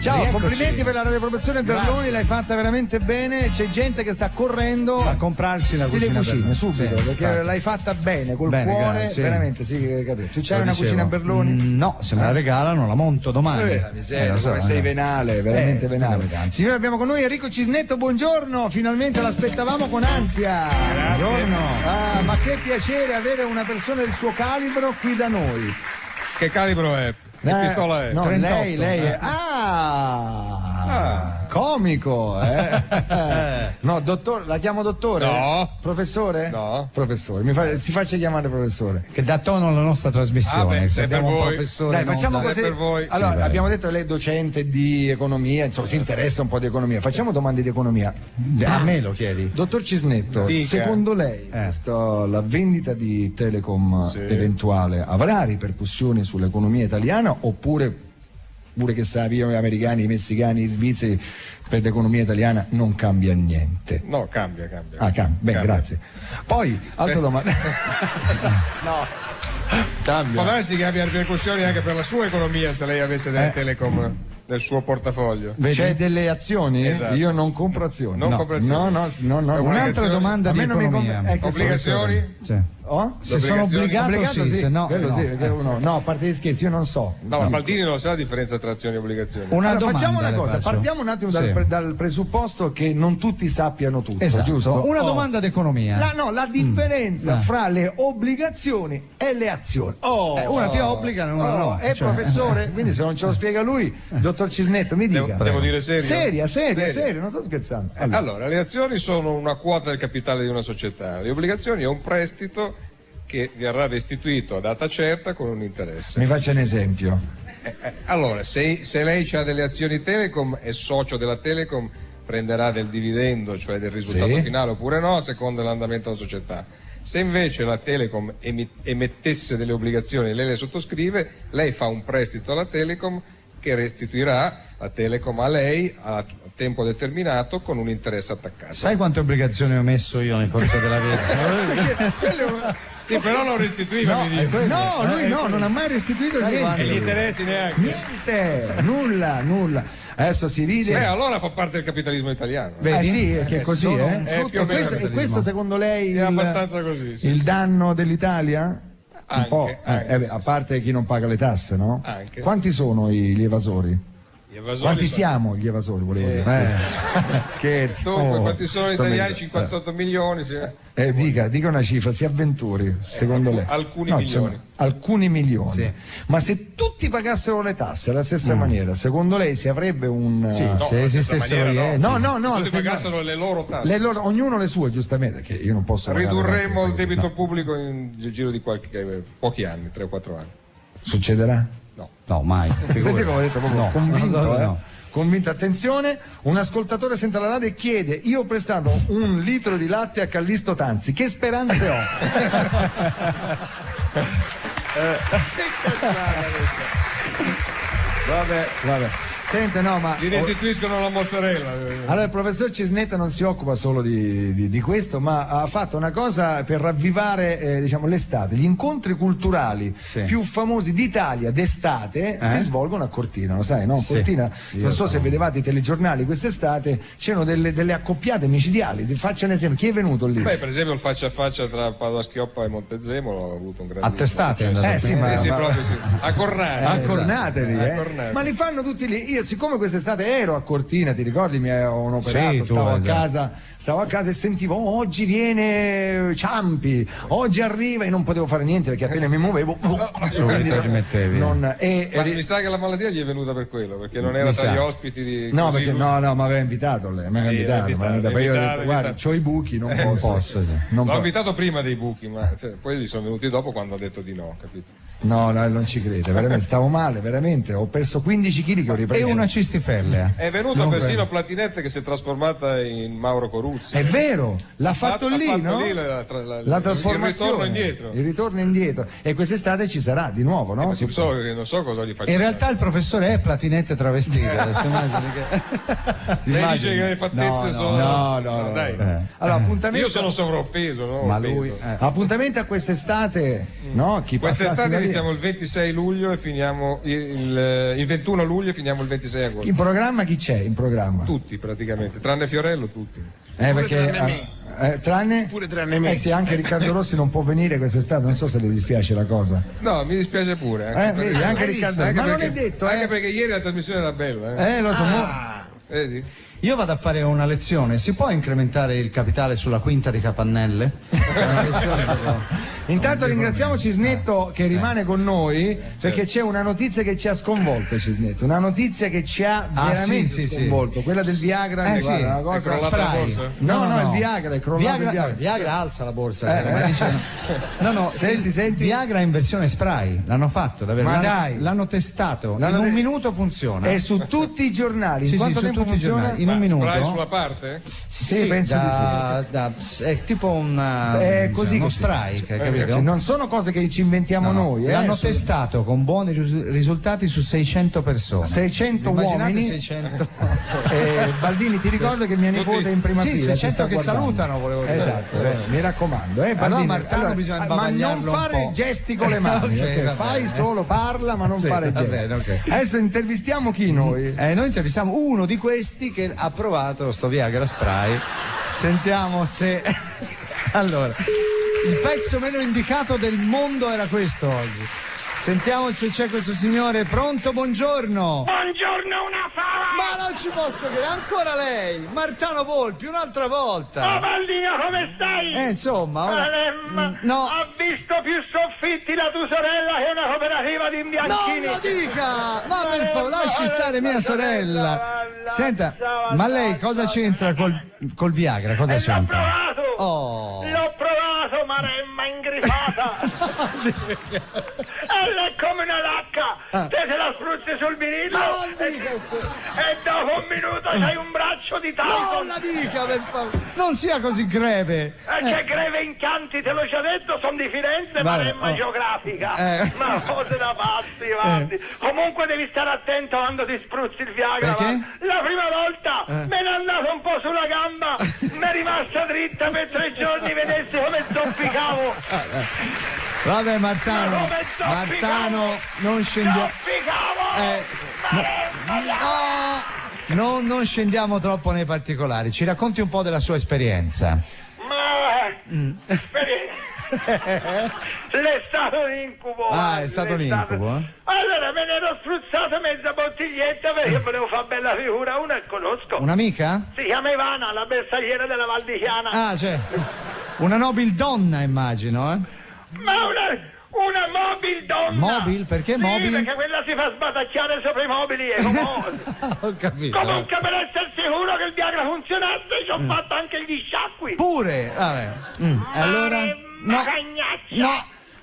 Ciao, Rieccoci. complimenti per la radiopromozione Berloni, Grazie. l'hai fatta veramente bene. C'è gente che sta correndo A comprarsi la le cucina cucine Berloni. subito, Sì, perché infatti. l'hai fatta bene, col Bene, cuore, grazie. veramente, sì, capito. Tu c'hai Lo una dicevo. cucina a Berloni? No, se me la regalano la monto domani. La miseria, Lo so, come sei venale, veramente venale. scusami tanto. Signore, abbiamo con noi Enrico Cisnetto, buongiorno, finalmente l'aspettavamo con ansia. Buongiorno. Ah, ma che piacere avere una persona del suo calibro qui da noi. Che calibro è? Che pistola è? No, 38. lei è... comico, No, dottore, la chiamo dottore? No. Professore? No. Professore, si faccia chiamare professore. Che dà tono alla nostra trasmissione. Beh, se se abbiamo per un voi. professore. Dai, facciamo così. per voi. Allora, Sì, abbiamo detto che lei è docente di economia, insomma, si interessa un po' di economia. Facciamo domande di economia. A me lo chiedi? Dottor Cisnetto, Dica. secondo lei la vendita di Telecom eventuale avrà ripercussioni sull'economia italiana oppure pure che sappiano gli americani, i messicani, i svizzeri, per l'economia italiana non cambia niente? No, cambia. Ah, cambia. Bene, grazie. Poi, altra domanda. No. Cambia. Può darsi che abbia ripercussioni anche per la sua economia se lei avesse delle Telecom nel suo portafoglio. C'è delle azioni? Esatto. Io non compro azioni. Non compro azioni. No. Un'altra domanda A di me non mi economia. Obbligazioni? Sì. Oh? Se sono obbligato, sì, se no, quello no. sì, perché no, a parte gli scherzi, io non so. No, ma Baldini non sa la differenza tra azioni e obbligazioni. Una Allora, domanda facciamo una le cosa, faccio. partiamo un attimo Sì. dal presupposto che non tutti sappiano tutto, Esatto. giusto? Una domanda d'economia. La differenza Beh. fra le obbligazioni e le azioni. Una ti obbliga, una no. È Cioè, professore, quindi se non ce lo spiega lui, dottor Cisnetto, mi dica. Devo dire serio? Seria, non sto scherzando. Allora, le azioni sono una quota del capitale di una società, le obbligazioni è un prestito che verrà restituito a data certa con un interesse. Mi faccia un esempio. Allora, se lei ha delle azioni Telecom, è socio della Telecom, prenderà del dividendo, cioè del risultato Sì. finale oppure no, a seconda dell'andamento della società. Se invece la Telecom emettesse delle obbligazioni e lei le sottoscrive, lei fa un prestito alla Telecom che restituirà la Telecom a lei a tempo determinato con un interesse attaccato. sai quante obbligazioni ho messo io nel corso della vita? Sì, però non restituiva, mi dico. No, lui non ha mai restituito niente. E gli interessi neanche. Niente, nulla. Adesso si ride. Allora fa parte del capitalismo italiano. Vedi? Sì, che è così, sono eh? un frutto E del questo, capitalismo. secondo lei È abbastanza così, sì. il danno dell'Italia? Anche, po'. anche, Beh, sì, a parte chi non paga le tasse, no? Anche, Quanti sono gli evasori? Gli evasori Quanti sono- siamo gli evasori, volevo dire? Scherzi. Dunque, Oh, quanti sono gli insomma, italiani? 58 milioni. Sì. dica una cifra, si avventuri, secondo lei. alcuni No, milioni. insomma, alcuni milioni. Sì. Ma se tutti pagassero le tasse alla stessa maniera, secondo lei si avrebbe un... Sì, No, se alla esistessero stessa maniera ieri. No, Tutti se- pagassero le loro tasse. ognuno le sue, giustamente, che io non posso... pagare le Ridurremo tasse, il debito no. pubblico in giro di pochi anni, 3 o 4 anni. Succederà? No, mai. Senti come ho detto, proprio No, convinto, no. Convinto, attenzione, un ascoltatore sente la radio e chiede: io ho prestato 1 litro di latte a Callisto Tanzi, che speranze ho? Vabbè. Sente, no, ma... Gli restituiscono la mozzarella. Allora, il professor Cisnetta non si occupa solo di questo, ma ha fatto una cosa per ravvivare l'estate. Gli incontri culturali più famosi d'Italia d'estate si svolgono a Cortina, lo sai, no? Sì. Cortina, non so se vedevate i telegiornali quest'estate, c'erano delle accoppiate micidiali. Ti faccio un esempio, chi è venuto lì? Beh, per esempio il faccia a faccia tra Padova Schioppa e Montezemolo ha avuto un grande Attestate, è andato sì, ma- sì, proprio sì. A Cornate. A Cornate lì, A Cornate. Ma li fanno tutti lì. Io, siccome quest'estate ero a Cortina, ti ricordi, mi ho un operato, Sì, tu, stavo a casa e sentivo: "Oh, oggi viene Ciampi, oggi arriva", e non potevo fare niente perché appena mi muovevo Subito ti mettevi. Ma mi sa che la malattia gli è venuta per quello, perché non era Mi tra sa. gli ospiti di No, così- perché mi aveva invitato lei, mi aveva Sì, invitato, invitato, io ho detto: invitato. "Guarda, c'ho i buchi, non posso". sì. Non L'ho po- invitato prima dei buchi, ma poi gli sono venuti dopo quando ha detto di no, capito? No, non ci crede, veramente stavo male, veramente, ho perso 15 kg che ho E ripreso. una cistifellea. È venuto persino Platinette che si è trasformata in Mauro Coruzzi. È vero, l'ha fatto Ha lì, fatto no? lì La trasformazione, il ritorno indietro. E quest'estate ci sarà di nuovo, no? Non so cosa gli faccio. In realtà il professore è Platinette travestita. adesso immagini che... Lei dice che le fattezze sono. No, dai. Allora, appuntamento. Io sono sovrappeso, no? Ma Peso. lui... Appuntamento a quest'estate, no? Chi passasse Quest'estate da lì- iniziamo il 26 luglio e finiamo il 21 luglio e finiamo il 26 agosto. In programma chi c'è? In programma? Tutti praticamente, tranne Fiorello, tutti. Perché tranne Pure tranne me. sì, anche Riccardo Rossi non può venire quest'estate, non so se le dispiace la cosa. No, mi dispiace pure. Vedi, anche Riccardo, ma non è detto, Anche perché ieri la trasmissione era bella. lo so. Vedi? Io vado a fare una lezione, si può incrementare il capitale sulla quinta di Capannelle? Una lezione Intanto ringraziamo Cisnetto che rimane con noi, perché c'è una notizia che ci ha sconvolto, Cisnetto, una notizia che ci ha veramente sconvolto, quella del Viagra. Guarda, una cosa spray. No, il Viagra è crollato. Viagra alza la borsa. Senti. Viagra in versione spray, l'hanno fatto davvero. Ma dai, l'hanno testato. In un minuto funziona. È su tutti i giornali. In quanto tempo funziona? In un minuto. Spray sulla parte? Sì, penso di sì. È tipo uno spray, capito? Non sono cose che ci inventiamo noi. L'hanno testato con buoni risultati su 600 persone. 600 uomini. 600. Baldini, ti ricordo che mia nipote è in prima fila. 600 che salutano, volevo dire. Esatto, mi raccomando. Baldini, Martano bisogna ma non fare gesti con le mani. Fai solo, parla, ma non fare gesti. Bene, Adesso intervistiamo chi noi? Noi intervistiamo uno di questi che ha provato sto Viagra spray. Sentiamo se... Allora, il pezzo meno indicato del mondo era questo oggi. Sentiamo se c'è questo signore. Pronto, buongiorno. Buongiorno, una fava. Ma non ci posso credere, ancora lei. Martano Volpi, un'altra volta. Oh, Baldino, come stai? Insomma, no. Ha visto più soffitti la tua sorella che una cooperativa di imbianchini. Non lo dica! Ma per favore, lasci stare mia sorella. Senta, ma lei cosa c'entra col Viagra? Cosa c'entra? L'ho provato, Maremma ingrifata. È come una lacca, te la spruzzi sul virillo e dopo un minuto c'hai un braccio di tanto. Non la dica, per favore, non sia così greve. Che greve in Chianti, te l'ho già detto, sono di Firenze, Maremma geografica. Ma cose da pazzi, guardi. Comunque devi stare attento quando ti spruzzi il Viagra. Perché? La prima volta me ne è andato un po' sulla gamba, mi è rimasta dritta per 3 giorni, vedessi come zoppicavo. Vabbè, Martano, non scendiamo. Non scendiamo troppo nei particolari. Ci racconti un po' della sua esperienza. L'è stato un incubo. È stato un incubo? Allora me ne ero spruzzato mezza bottiglietta perché volevo fare bella figura. Una che conosco. Un'amica? Si chiama Ivana, la bersagliera della Val di Chiana. Cioè, una nobildonna, immagino, Ma una mobil donna. Mobil? Perché mobil? Perché quella si fa sbatacchiare sopra i mobili e Ho capito. Comunque, per essere sicuro che il Viagra funzionasse, ci ho fatto anche gli sciacqui. Pure? Vabbè. Allora? No.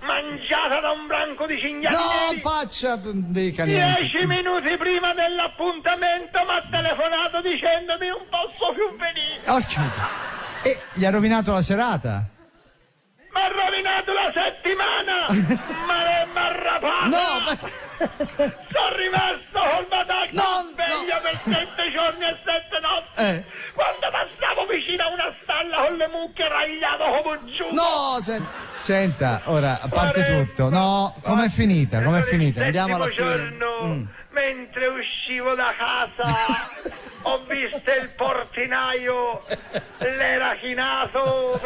Mangiata da un branco di cinghiali. No, faccia dei canini. 10 minuti prima dell'appuntamento mi ha telefonato dicendomi non posso più venire. E gli ha rovinato la serata? Mi ha rovinato la settimana! Maremma arrapata! Sono rimasto col batacchio sveglio per 7 giorni e 7 notti! Quando passavo vicino a una stalla con le mucche ragliato come un giusto! Senta, ora, a parte tutto, com'è finita? Andiamo alla fine. Mentre uscivo da casa ho visto il portinaio, l'era chinato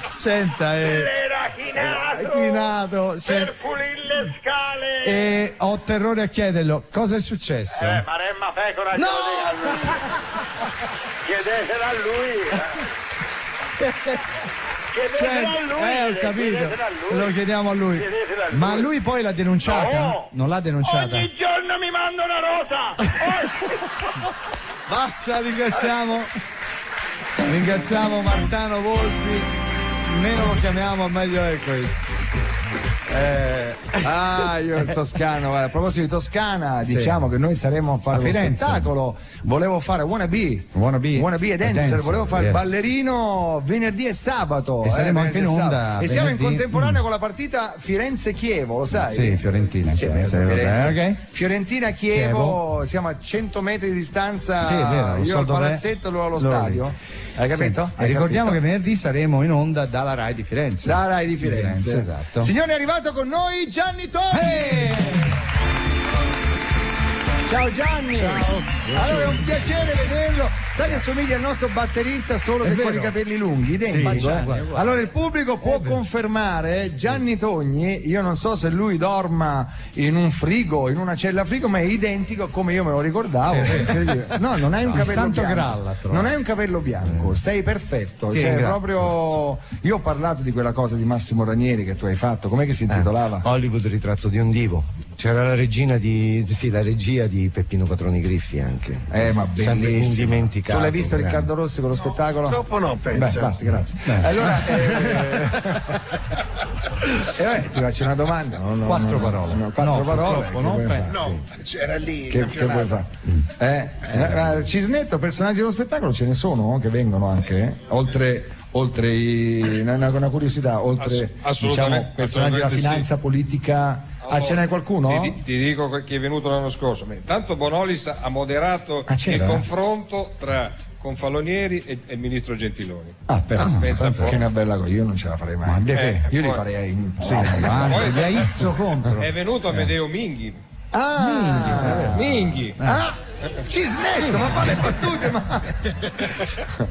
Senta, l'era chinato per pulire le scale. E ho terrore a chiederlo, cosa è successo? Maremma Pecora, chiedetela a lui. Ho capito, lo chiediamo a lui. Ma lui poi l'ha denunciata? No. Non l'ha denunciata? Ogni giorno mi manda una rosa. Basta, ringraziamo Martano Volpi, meno lo chiamiamo meglio è questo. Io il toscano, a proposito di Toscana, diciamo che noi saremo a fare uno spettacolo. Volevo fare wannabe e dancer, volevo fare il ballerino venerdì e sabato. E saremo anche in onda. E siamo in contemporanea con la partita Firenze-Chievo, lo sai? Sì, Fiorentina. Fiorentina-Chievo, siamo a 100 metri di distanza. Sì, è vero, io al palazzetto e lui allo stadio. Hai capito? E ricordiamo che venerdì saremo in onda dalla Rai di Firenze. Da Rai di Firenze, esatto. Signori, è arrivato con noi Gianni Toni. Ciao Gianni. Ciao. Allora è un piacere vederlo. Sai che assomiglia al nostro batterista solo che con i capelli lunghi, identico. Allora il pubblico può confermare Gianni Togni, io non so se lui dorma in un frigo, in una cella frigo, ma è identico come io me lo ricordavo. No, non hai un capello bianco. Non hai un capello bianco, sei perfetto. Cioè, proprio. Io ho parlato di quella cosa di Massimo Ranieri che tu hai fatto, com'è che si intitolava? Hollywood, ritratto di un divo. C'era la regia di Peppino Patroni Griffi anche. Ma sempre indimenticato. Tu l'hai visto Riccardo Rossi con lo spettacolo? Purtroppo no, penso. Basta, grazie. Allora ti faccio una domanda. Quattro parole. Quattro parole. No, c'era lì. Che vuoi fare? Cisnetto, personaggi dello spettacolo ce ne sono che vengono anche? Oltre una curiosità, diciamo, personaggi della finanza, politica. Ce n'è qualcuno? Ti dico chi è venuto l'anno scorso. Intanto Bonolis ha moderato il confronto tra Confalonieri e il ministro Gentiloni. Pensa che una bella cosa, io non ce la farei mai. Io li farei contro. È venuto Amedeo Minghi. Minghi. Cisnetto, ma fa le battute, ma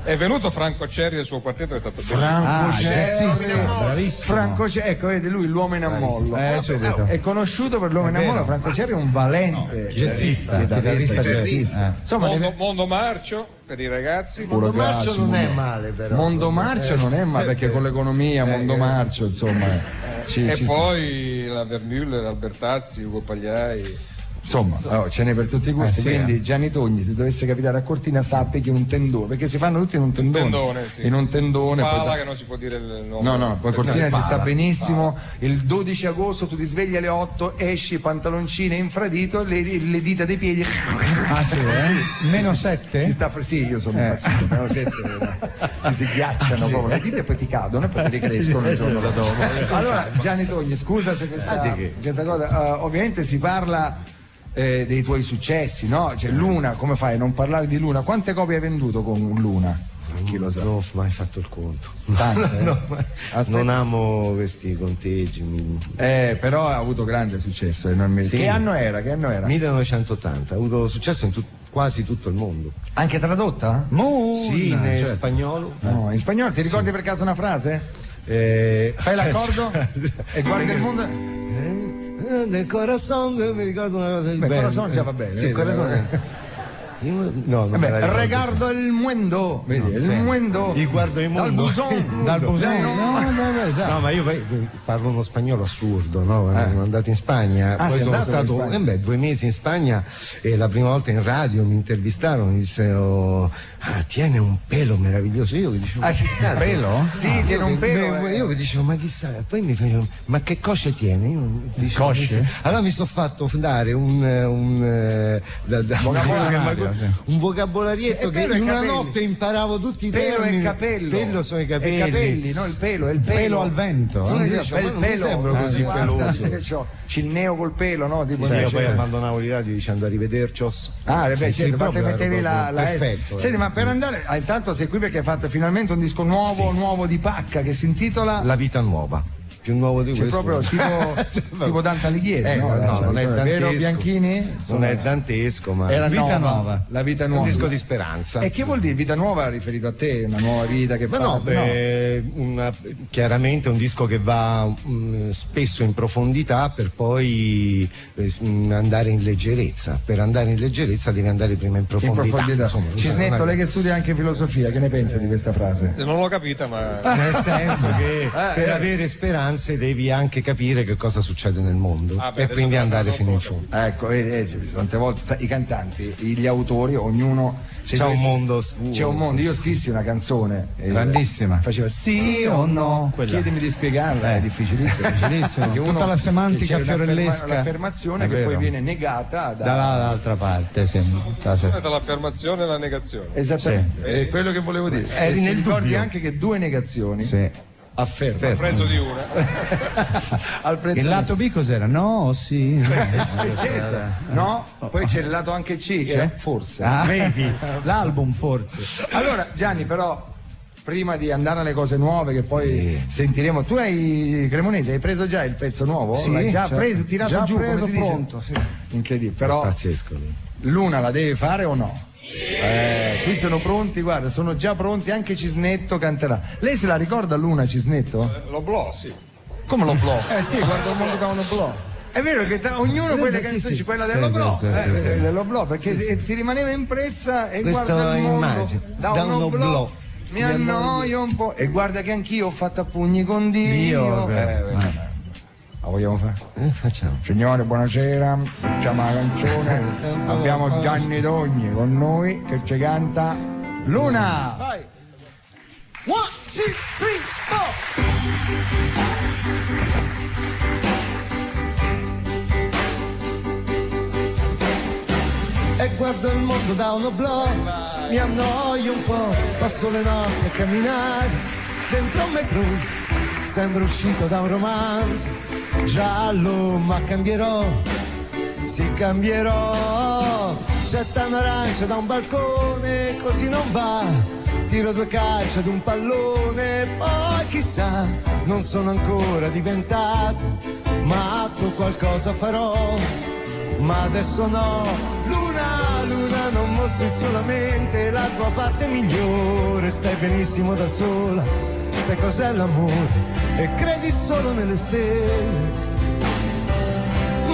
è venuto Franco Cerri e il suo quartetto, è stato Franco Cerri, ecco, vede lui l'uomo in ammollo, è conosciuto per l'uomo in ammollo. Franco Cerri è un valente jazzista. Insomma, Mondo Marcio per i ragazzi. Mondo Marcio non è male, però. Mondo Marcio non è male, perché con l'economia Mondo Marcio, insomma. Poi la Vermüller, Albertazzi, Ugo Pagliai. Insomma, ce n'è per tutti i gusti, quindi Gianni Togni, se dovesse capitare a Cortina, sappi che un tendone, perché si fanno tutti in un tendone. In un tendone. Pala che non si può dire il nome. No, poi Cortina si sta benissimo. Il 12 agosto tu ti svegli alle 8, esci, pantaloncine infradito, le dita dei piedi. Meno 7? Sì, io sono impazzito. Meno 7 si ghiacciano proprio le dita e poi ti cadono e poi ti ricrescono il giorno dopo. Allora, Gianni Togni, scusa se questa cosa, ovviamente si parla dei tuoi successi, no? Cioè Luna, come fai a non parlare di Luna? Quante copie hai venduto con Luna? Chi lo sa? Non ho mai fatto il conto. Tante, non amo questi conteggi. Però ha avuto grande successo. Che anno era? 1980, ha avuto successo in quasi tutto il mondo. Anche tradotta? In spagnolo. No, in spagnolo, ti ricordi per caso una frase? Fai l'accordo e guardi il mondo. Nel corazon, mi ricordo una cosa di bello. Il corazon già va bene. Sì, il corazon. No, Regardo il muendo, vedi, il muendo. Li guardo il mondo. Dal buson. No, ma io parlo uno spagnolo assurdo, no? Quando sono andato in Spagna, poi sono stato 2 mesi in Spagna e la prima volta in radio mi intervistarono, mi dissero tiene un pelo meraviglioso. Io vi dicevo, chissà, pelo? Sì, tiene un pelo. Io vi dicevo, ma chissà, poi mi facevano, ma che cosce tiene? Io dicevo, cosce? Allora mi sono fatto dare un vocabolarietto che in una notte imparavo tutti i termini. Pelo e capello. Pello sono i capelli. Capelli, no, il pelo al vento. Sì, non mi sembra così peloso. Cinneo col pelo, no? Tipo io poi abbandonavo i radio dicendo arrivedercios. Mettevi la perfetto. Senti, ma per andare, intanto sei qui perché hai fatto finalmente un disco nuovo di Pacca che si intitola La vita nuova. Più nuovo di questo. Proprio tipo Dante Alighieri, no, non è dantesco. Vero Bianchini? Non è dantesco, ma era Vita Nuova. La vita nuova. Un disco di speranza. E che vuol dire vita nuova riferito a te? Una nuova vita che chiaramente un disco che va spesso in profondità per poi andare in leggerezza. Per andare in leggerezza devi andare prima in profondità. Insomma, Cisnetto, lei che studia anche filosofia, che ne pensa di questa frase? Non l'ho capita, ma nel senso che per avere speranza devi anche capire che cosa succede nel mondo e quindi andare fino in fondo. Ecco, tante volte i cantanti, gli autori, ognuno c'è un mondo. C'è un mondo. Io scrissi una canzone grandissima, faceva sì o no, chiedimi di spiegarla, è difficilissimo. Tutta la semantica fiorellesca, l'affermazione che poi viene negata dall'altra parte, dall'affermazione e la negazione. Esattamente, è quello che volevo dire. Eri nel ricordi anche che 2 negazioni afferma al prezzo di una. Il lato B cos'era? No, sì. Certo. No, poi c'è il lato anche C, forse. Maybe. L'album forse. Allora, Gianni, però prima di andare alle cose nuove che poi sentiremo. Tu Cremonese, hai preso già il pezzo nuovo? Sì, l'hai già certo. preso, tirato già giù, preso, come si pronto, dice? sì. Incredibile, però Pazzesco. Luna la deve fare o no? Qui sono pronti, guarda, sono già pronti, anche Cisnetto canterà. Lei se la ricorda Luna Cisnetto? L'Oblò, sì. Come l'Oblò? Sì, guarda il mondo da un oblò. È vero che ognuno poi le canzoni, sì. quella dell'Oblò, Sì. dell'Oblò, perché ti rimaneva impressa e Questa guarda il mondo immagine, da un Oblò. Mi annoio un po', e guarda che anch'io ho fatto a pugni con Dio. La vogliamo fare? Facciamo. Signore, buonasera, facciamo la canzone. Abbiamo Gianni Togni con noi che ci canta Luna. Vai. 1, 2, 3, 4. E guardo il mondo da un oblò, mi annoio un po', passo le notti a camminare dentro un metro, sembra uscito da un romanzo giallo, ma cambierò, sì cambierò. Getta un'arancia da un balcone, così non va, tiro 2 calci ad un pallone, poi chissà, non sono ancora diventato matto, qualcosa farò, ma adesso no. Luna, Luna, non mostri solamente la tua parte migliore, stai benissimo da sola, sai cos'è l'amore e credi solo nelle stelle,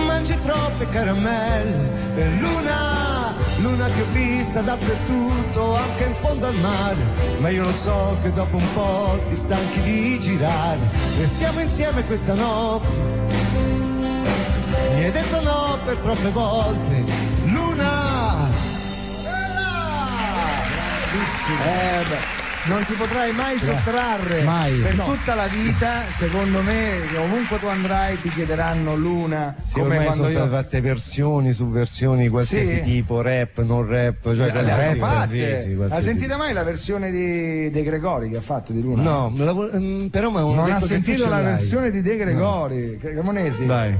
mangi troppe caramelle e Luna, Luna ti ho vista dappertutto, anche in fondo al mare, ma io lo so che dopo un po' ti stanchi di girare, restiamo insieme questa notte. Mi hai detto no per troppe volte, Luna! Non ti potrai mai sottrarre per tutta la vita, secondo me, ovunque tu andrai ti chiederanno Luna. Sì, come ormai quando sono state fatte versioni su versioni, qualsiasi tipo, rap, non rap, cioè fatte. qualsiasi. Ha sentito mai la versione di De Gregori che ha fatto di Luna? No, però non ha sentito la versione di De Gregori. No. Cremonesi? Dai.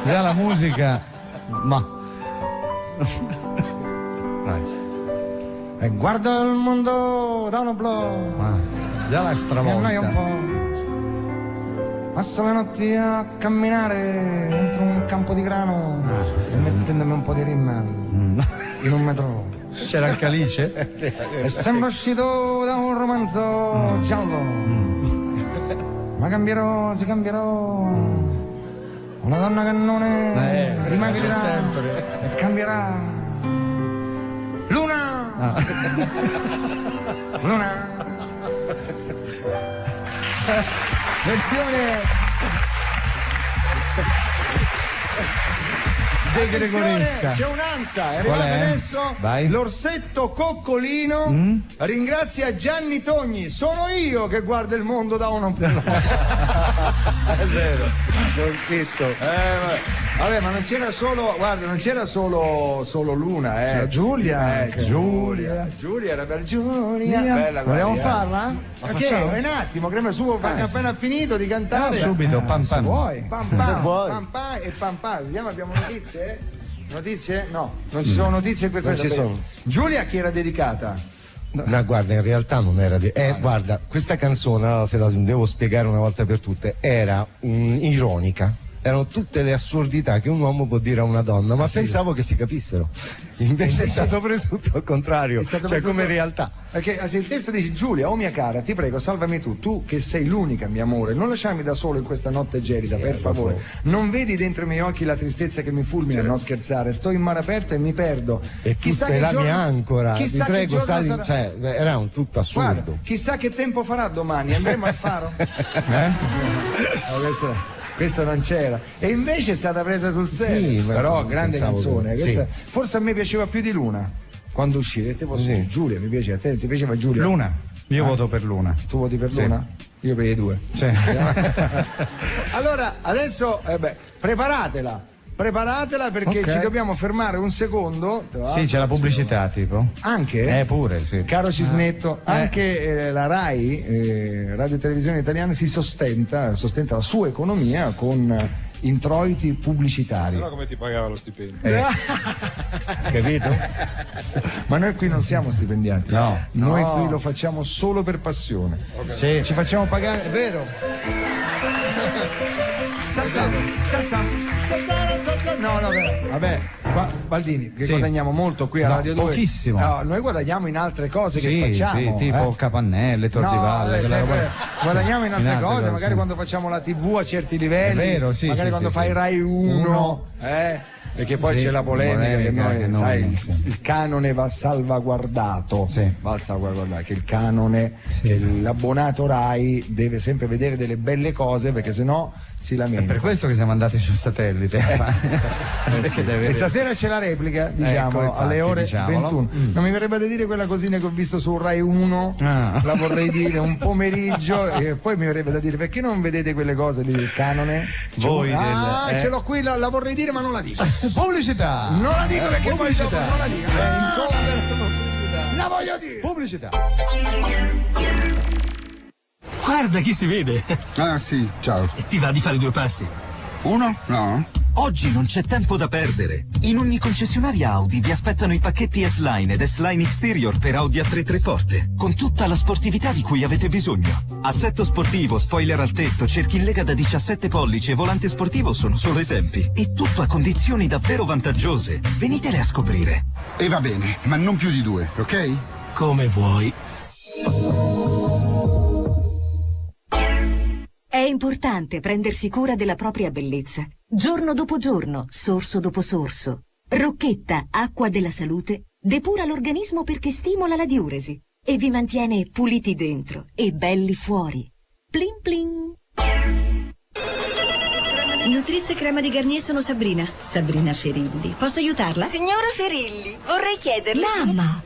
Già la musica, ma vai. E guardo il mondo da un oblò, già la mi stravolta. annoio un po', passo le notti a camminare dentro un campo di grano e mettendomi un po' di rimel in un metro. C'era il calice? E sembra uscito da un romanzo giallo, ma cambierò, si cambierò. Una donna cannone rimane sempre e cambierà. Luna! Luna! Versione De Gregoresca. C'è un'ansia, è arrivato adesso. Vai. L'orsetto coccolino ringrazia Gianni Togni. Sono io che guardo il mondo da una. È vero, l'orsetto. Vabbè, ma non c'era solo, guarda, non c'era solo Luna, C'era Giulia. Giulia era bella. Giulia, bella. Vogliamo guarda, farla? Ma un attimo, crema su, appena finito di cantare. Subito, pam Se pam. vuoi. Pam pam, Se vuoi. pam pam e pam pam. Vediamo, abbiamo notizie? Notizie? No, non ci sono notizie in questa Non ci sono. Giulia a chi era dedicata? No, guarda, in realtà non era guarda, questa canzone, se la devo spiegare una volta per tutte, era ironica. Erano tutte le assurdità che un uomo può dire a una donna, ma pensavo che si capissero. Invece è stato preso tutto al contrario, cioè come in realtà. Perché se il testo dice: Giulia, oh mia cara, ti prego, salvami tu che sei l'unica, mio amore, non lasciarmi da solo in questa notte gelida, per favore. Non vedi dentro i miei occhi la tristezza che mi fulmina, non scherzare, sto in mare aperto e mi perdo. E tu sei la mia ancora, ti prego, sali, cioè, era un tutto assurdo. Guarda, chissà che tempo farà domani, andremo al faro? Questa non c'era, e invece è stata presa sul serio. Sì, però grande canzone. Sì. Forse a me piaceva più di Luna quando uscì. Te posso dire, Giulia mi piace, a te ti piaceva Giulia? Luna, io voto per Luna. Tu voti per Luna? Io per i due. Sì. Allora adesso preparatela perché ci dobbiamo fermare un secondo. Sì, c'è la pubblicità tipo. Anche? Pure, sì. Caro Cisnetto, anche la RAI, Radio e Televisione Italiana, si sostenta la sua economia con introiti pubblicitari. Se no come ti pagava lo stipendio? Capito? Ma noi qui non siamo stipendiati. No. Noi qui lo facciamo solo per passione. Sì. Ci facciamo pagare, è vero? No, vabbè, Baldini, che guadagniamo molto qui a Radio 2. Pochissimo. No, noi guadagniamo in altre cose che facciamo. Sì, tipo capannelle, tordivalle. Guadagniamo in altre cose, magari quando facciamo la TV a certi livelli. È vero, sì. Magari quando fai Rai 1. Perché poi c'è la polemica che noi, sai, il canone va salvaguardato. Va salvaguardato, che il canone, l'abbonato Rai deve sempre vedere delle belle cose, perché sennò si lamenta. È per questo che siamo andati sul satellite. E stasera c'è la replica, diciamo, infatti, alle ore 21. Non mi verrebbe da dire quella cosina che ho visto su Rai 1, la vorrei dire un pomeriggio, e poi mi verrebbe da dire: perché non vedete quelle cose lì del canone? Voi ce l'ho qui, la vorrei dire, ma non la dico. Pubblicità! Non la dico perché poi dopo non la dico. La voglio dire! Pubblicità! Guarda chi si vede. Ah sì, ciao. E ti va di fare 2 passi? Uno? No. Oggi non c'è tempo da perdere. In ogni concessionaria Audi vi aspettano i pacchetti S-Line ed S-Line Exterior per Audi A3 3 porte, con tutta la sportività di cui avete bisogno. Assetto sportivo, spoiler al tetto, cerchi in lega da 17 pollici e volante sportivo sono solo esempi. E tutto a condizioni davvero vantaggiose. Venitele a scoprire. E va bene, ma non più di 2, ok? Come vuoi. È importante prendersi cura della propria bellezza. Giorno dopo giorno, sorso dopo sorso. Rocchetta, acqua della salute, depura l'organismo perché stimola la diuresi e vi mantiene puliti dentro e belli fuori. Plin plin. Nutris e crema di Garnier, sono Sabrina Ferilli. Posso aiutarla? Signora Ferilli, vorrei chiederle... Mamma,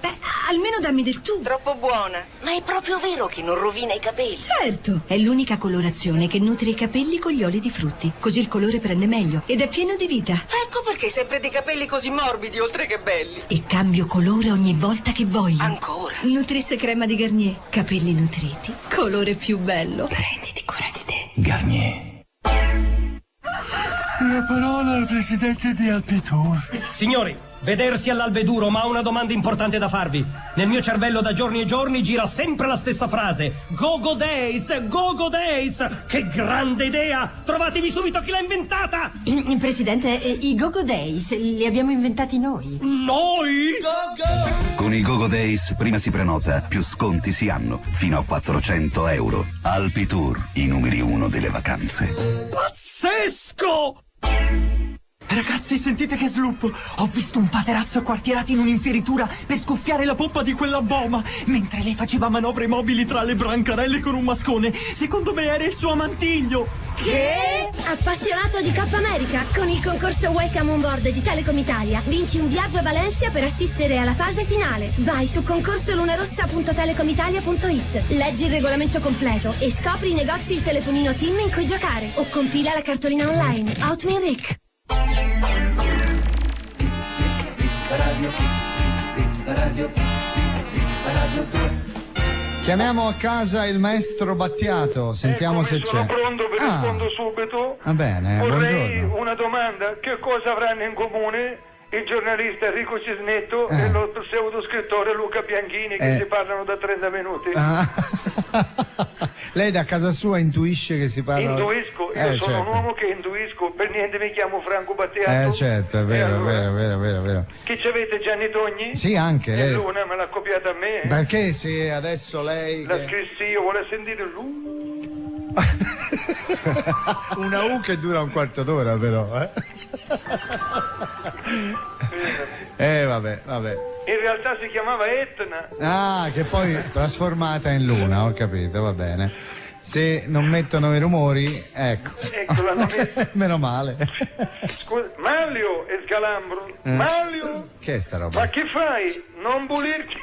almeno dammi del tu. Troppo buona. Ma è proprio vero che non rovina i capelli? Certo, è l'unica colorazione che nutre i capelli con gli oli di frutti. Così il colore prende meglio ed è pieno di vita. Ecco perché hai sempre dei capelli così morbidi, oltre che belli. E cambio colore ogni volta che voglio. Ancora? Nutris e crema di Garnier. Capelli nutriti, colore più bello. Prenditi cura di te. Garnier. La parola al presidente di Alpitour. Signori, vedersi all'albeduro, ma ho una domanda importante da farvi. Nel mio cervello da giorni e giorni gira sempre la stessa frase. Go-Go Days, Go-Go Days! Che grande idea! Trovatevi subito chi l'ha inventata! Presidente, i Go-Go Days li abbiamo inventati noi. Noi? Go-Go! Con i Go-Go Days prima si prenota, più sconti si hanno, fino a 400 euro. Alpitour, i numeri 1 delle vacanze. Pazzesco! Ragazzi, sentite che sloop! Ho visto un paterazzo quartierato in un'infieritura per scuffiare la poppa di quella boma, mentre lei faceva manovre mobili tra le brancarelle con un mascone. Secondo me era il suo amantiglio. Che? Appassionato di Coppa America? Con il concorso Welcome on Board di Telecom Italia vinci un viaggio a Valencia per assistere alla fase finale. Vai su concorsolunorossa.telecomitalia.it, leggi il regolamento completo e scopri i negozi il telefonino TIM in cui giocare o compila la cartolina online. Outmin Rick. Chiamiamo a casa il maestro Battiato, sentiamo se c'è. Sono pronto, vi rispondo subito. Va bene, Vorrei buongiorno. una domanda: che cosa avranno in comune il giornalista Enrico Cisnetto e lo pseudoscrittore Luca Bianchini che si parlano da 30 minuti? Lei da casa sua intuisce che si parla? Intuisco, io sono un uomo che intuisco, per niente mi chiamo Franco Battiato. Certo, è vero, allora, vero. Chi c'avete, Gianni Togni? Sì, anche lei. E Luna me l'ha copiata a me. Perché se adesso lei... La scrissi io, vuole sentire lui? Una U che dura un quarto d'ora però, vabbè. In realtà si chiamava Etna. Ah, che poi trasformata in Luna, ho capito, va bene. Se non mettono i rumori, ecco. L'hanno messo. Meno male. Scusa, Maglio e Scalambro. Maglio? Che è sta roba? Ma che fai? Non pulirti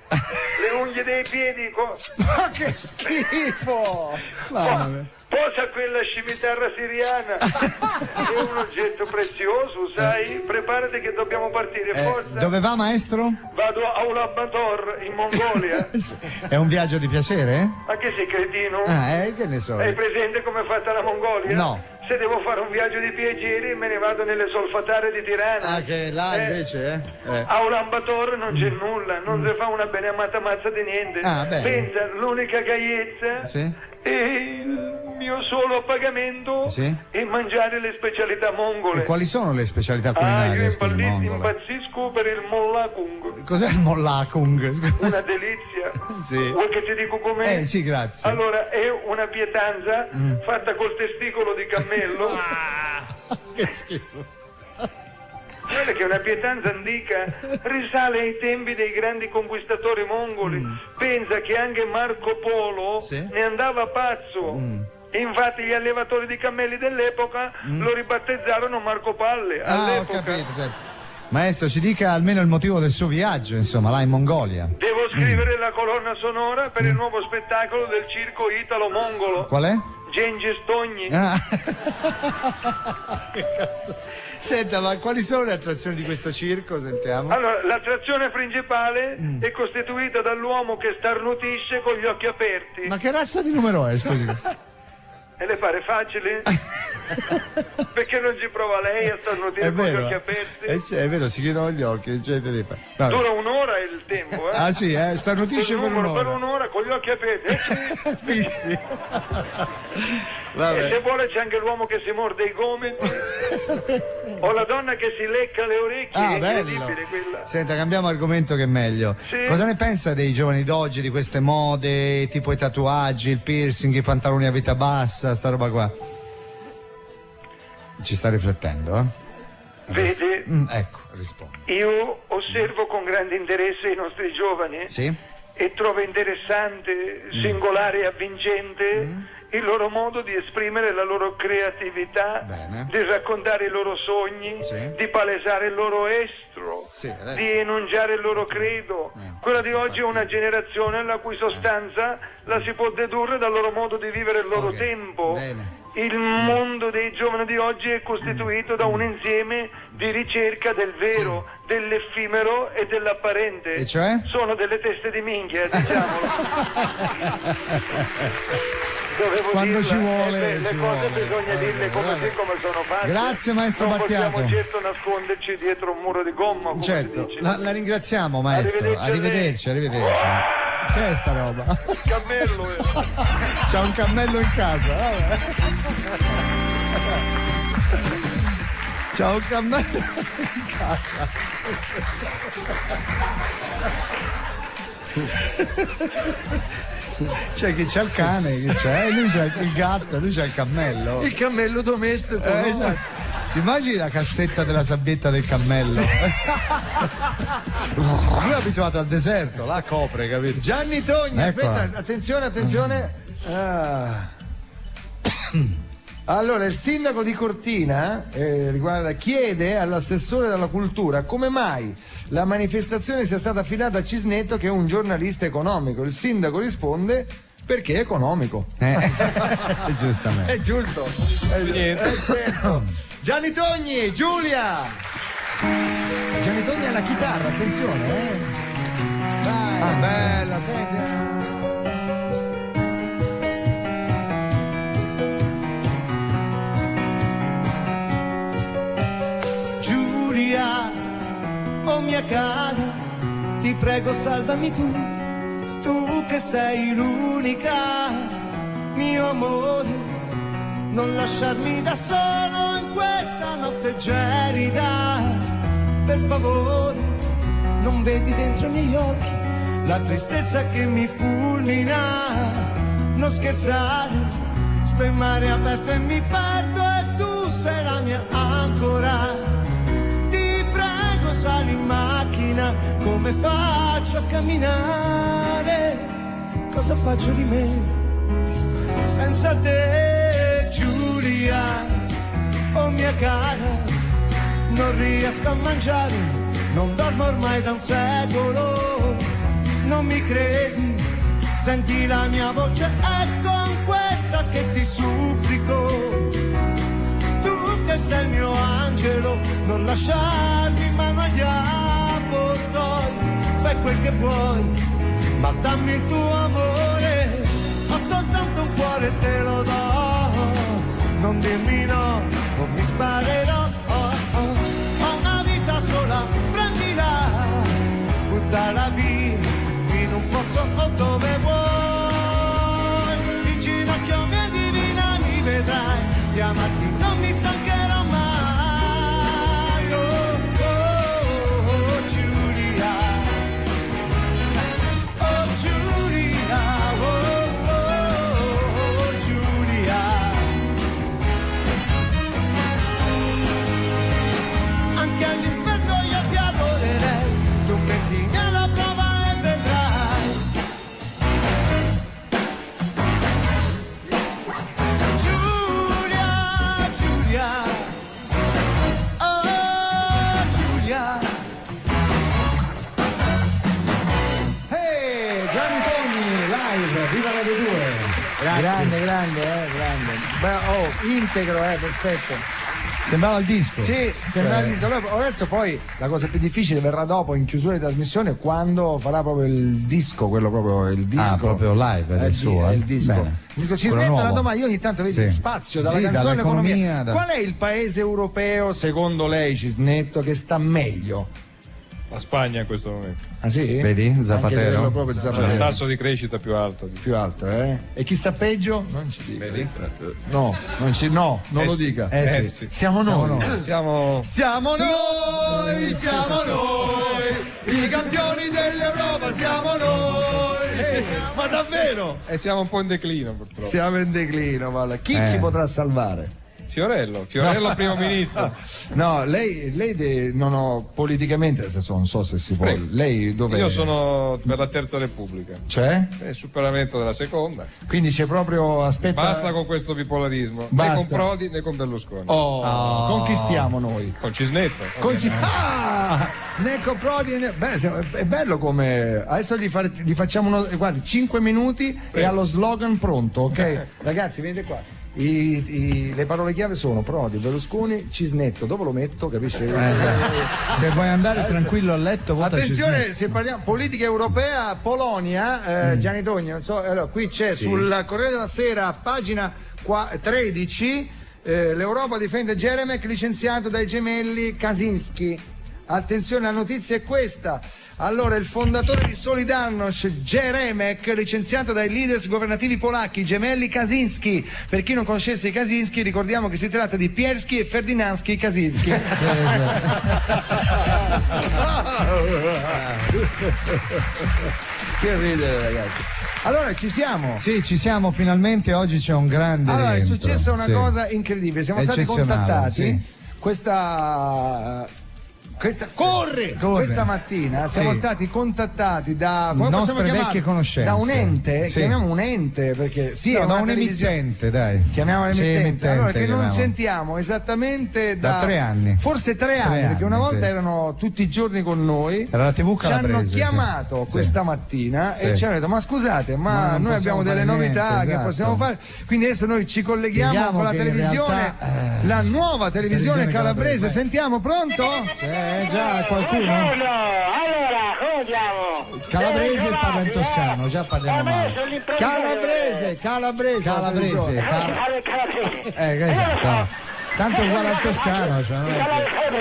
le unghie dei piedi? Ma che schifo! Posa quella scimitarra siriana. È un oggetto prezioso, sai? Preparati che dobbiamo partire, forza. Dove va, maestro? Vado a Ulaanbaatar, in Mongolia. È un viaggio di piacere? Ma che sei cretino? Che ne so. Hai presente come è fatta la Mongolia? No. se devo fare un viaggio di piacere me ne vado nelle solfatare di Tirana. Ah, che là invece, A Ulaanbaatar non c'è nulla, non si fa una beneamata mazza di niente. Pensa, l'unica cagliezza è il mio solo pagamento è mangiare le specialità mongole. E quali sono le specialità culinarie? Io impazzisco per il mollakung. Cos'è il mollakung? Una delizia. Sì. Vuoi che ti dico com'è? Sì, grazie. Allora, è una pietanza fatta col testicolo di cammello. Che schifo. Guarda che una pietanza antica risale ai tempi dei grandi conquistatori mongoli. Pensa che anche Marco Polo ne andava pazzo. Infatti gli allevatori di cammelli dell'epoca lo ribattezzarono Marco Palle. All'epoca. Ho capito, Maestro, ci dica almeno il motivo del suo viaggio, insomma, là in Mongolia. Devo scrivere la colonna sonora per il nuovo spettacolo del circo italo-mongolo. Qual è? Gengis Togni. Che cazzo. Senta, ma quali sono le attrazioni di questo circo? Sentiamo. Allora, l'attrazione principale è costituita dall'uomo che starnutisce con gli occhi aperti. Ma che razza di numero è, scusi? E le pare facile? Perché non ci prova lei a starnutire con gli occhi aperti? È vero, si chiudono gli occhi, Dura un'ora il tempo, Ah sì, starnutisce per un'ora. Per un'ora con gli occhi aperti. Fissi. E se vuole c'è anche l'uomo che si morde i gomiti o la donna che si lecca le orecchie. È incredibile quella. Senta, cambiamo argomento che è meglio. Cosa ne pensa dei giovani d'oggi, di queste mode, tipo i tatuaggi, il piercing, i pantaloni a vita bassa, sta roba qua? Ci sta riflettendo, Vede? Ecco, rispondo. Io osservo con grande interesse i nostri giovani e trovo interessante, singolare e avvincente il loro modo di esprimere la loro creatività, di raccontare i loro sogni, di palesare il loro estro, di enunciare il loro credo. Quella di oggi è una generazione la cui sostanza la si può dedurre dal loro modo di vivere il loro tempo. Il mondo dei giovani di oggi è costituito da un insieme di ricerca del vero, dell'effimero e dell'apparente. E cioè? Sono delle teste di minchia, diciamolo. Quando ci vuole, le cose bisogna dirle come sono fatte. Grazie maestro Battiato. Non possiamo certo nasconderci dietro un muro di gomma, come certo, si dice. la ringraziamo maestro. Arrivederci. Che è sta roba? Il cammello. C'ha un cammello in casa. C'ha un cammello in casa. C'è chi c'ha il cane, chi c'è? Lui c'ha il gatto, lui c'ha il cammello. Il cammello domestico. Ti immagini la cassetta della sabbietta del cammello? Lui è abituato al deserto, là copre, capito? Gianni Togni, aspetta, attenzione. Allora, il sindaco di Cortina chiede all'assessore della cultura come mai la manifestazione sia stata affidata a Cisnetto, che è un giornalista economico. Il sindaco risponde: perché è economico. Giustamente. È giusto. Certo. Gianni Togni, Giulia. Gianni Togni alla chitarra, attenzione. Vai, bella, senti. Oh mia cara, ti prego salvami tu che sei l'unica, mio amore, non lasciarmi da solo in questa notte gelida, per favore, non vedi dentro i miei occhi la tristezza che mi fulmina, non scherzare, sto in mare aperto e mi perdo e tu sei la mia ancora. Sali in macchina, come faccio a camminare? Cosa faccio di me senza te, Giulia? Oh mia cara, non riesco a mangiare, non dormo ormai da un secolo. Non mi credi? Senti la mia voce, è con questa che ti supplico. Che sei il mio angelo, non lasciarmi in mano agli avvoltoi, fai quel che vuoi, ma dammi il tuo amore, ho soltanto un cuore e te lo do, non dirmi no. sparerò. Ho una vita sola, prendila, buttala via in un fosso o dove vuoi. In ginocchio mi divina, mi vedrai, di amarti non mi stancherò mai. Oh, oh, oh, Giulia. Oh, Giulia. Oh, oh, Giulia. Anche all'inferno io ti adorerei, tu mettimi alla prova e vedrai. Giulia, Giulia, oh Giulia. Hey, Gianni Togni, live, viva Radio 2. Grazie. Grande. Beh, oh, integro, perfetto. Sembrava il disco. Sì, sembrava il disco. Adesso poi la cosa più difficile verrà dopo in chiusura di trasmissione, quando farà proprio il disco, quello proprio il disco. Ah, proprio live del suo. Il disco. Bene. Il disco ci Quello smetta nuovo. una domanda, io ogni tanto vedi Sì. spazio dalla Sì, canzone dall'economia, economia. Qual è il paese europeo, secondo lei, Cisnetto, che sta meglio? La Spagna in questo momento. Ah sì? Vedi? Anche Zapatero? quello proprio C'è Zapatero. il tasso di crescita più alto. Più alto, eh? E chi sta peggio? Non ci dica. Vedi? No, non lo dica. Sì. Siamo noi. Siamo Noi, i campioni dell'Europa, siamo noi. Ma davvero? E siamo un po' in declino purtroppo. Siamo in declino, Valla. Chi ci potrà salvare? Fiorello primo ministro. No, lei politicamente, adesso non so se si può. Prego. Lei dove? Io sono per la Terza Repubblica. Cioè? Il superamento della seconda. Quindi c'è proprio, aspetta. Basta con questo bipolarismo. Basta. Né con Prodi né con Berlusconi. Conquistiamo noi. Con Cisnetto. Né con Prodi né... Beh, è bello come adesso gli facciamo guardi, 5 minuti e allo slogan pronto, ok? Ragazzi, venite qua. Le parole chiave sono Prodi, Berlusconi, Cisnetto. Dopo lo metto, capisci? Se vuoi andare tranquillo a letto, vota attenzione, Cisnetto. se parliamo politica europea, Polonia, Gianni Togni, non so, allora, qui c'è sul Corriere della Sera, pagina 13, l'Europa difende Jeremek, licenziato dai gemelli Kaczynski. Attenzione, la notizia è questa. Allora, il fondatore di Solidarność, Jeremek, licenziato dai leaders governativi polacchi, gemelli Kaczynski. Per chi non conoscesse i Kaczynski, ricordiamo che si tratta di Pierski e Ferdinandski Kaczynski. Che ridere, ragazzi. Allora, ci siamo? Sì, ci siamo finalmente. Oggi c'è un grande Allora, rientro. è successa una cosa incredibile. Siamo stati Eccezionale, contattati. sì. Questa mattina siamo stati contattati da nostre vecchie conoscenze. Da un ente, sì. Chiamiamo un ente perché da un emittente, dai. Chiamiamo l'emittente. Allora, che non chiamiamo. sentiamo esattamente da 3 anni. Forse 3 anni, perché una volta erano tutti i giorni con noi. Era la TV Calabrese. Ci hanno chiamato questa mattina e ci hanno detto: ma scusate, ma noi abbiamo delle novità che possiamo fare. Quindi adesso noi ci colleghiamo con la televisione, la nuova televisione calabrese. Sentiamo, pronto? Già qualcuno? Allora, come siamo? Calabrese parla in toscano, già parliamo male. Calabrese. Esatto. Tanto uguale al toscano, cioè, non è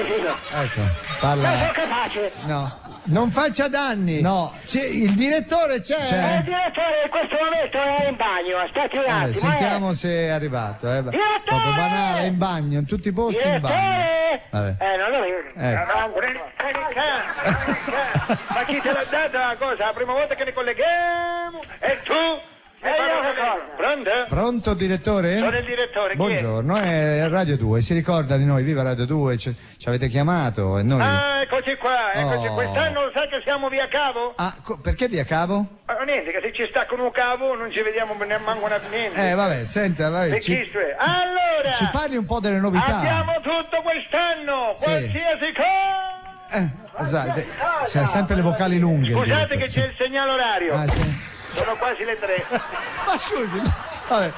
che... Ecco, parla. Ma sono capace. No. Non faccia danni. No. Il direttore c'è. Il direttore in questo momento è in bagno, aspetti un attimo. Sentiamo se è arrivato. Proprio banale, è in bagno, in tutti i posti in bagno. Vabbè. Non lo vedo. Ma chi te l'ha data la cosa? La prima volta che ne colleghiamo? E tu? Pronto? Pronto, direttore? Sono il direttore, chi buongiorno, è Radio 2, si ricorda di noi, viva Radio 2, ci avete chiamato e noi... Ah, eccoci qua, quest'anno lo sai che siamo via Cavo? Ah, perché via Cavo? Niente, che se ci sta con un cavo non ci vediamo neanche niente. Vabbè, senta, vai. Allora, ci parli un po' delle novità. Abbiamo tutto quest'anno, qualsiasi cosa. Esatto, c'è sempre le vocali lunghe. Scusate che c'è il segnale orario. Ah, sì. Sono quasi le 3. Ma scusi, vabbè.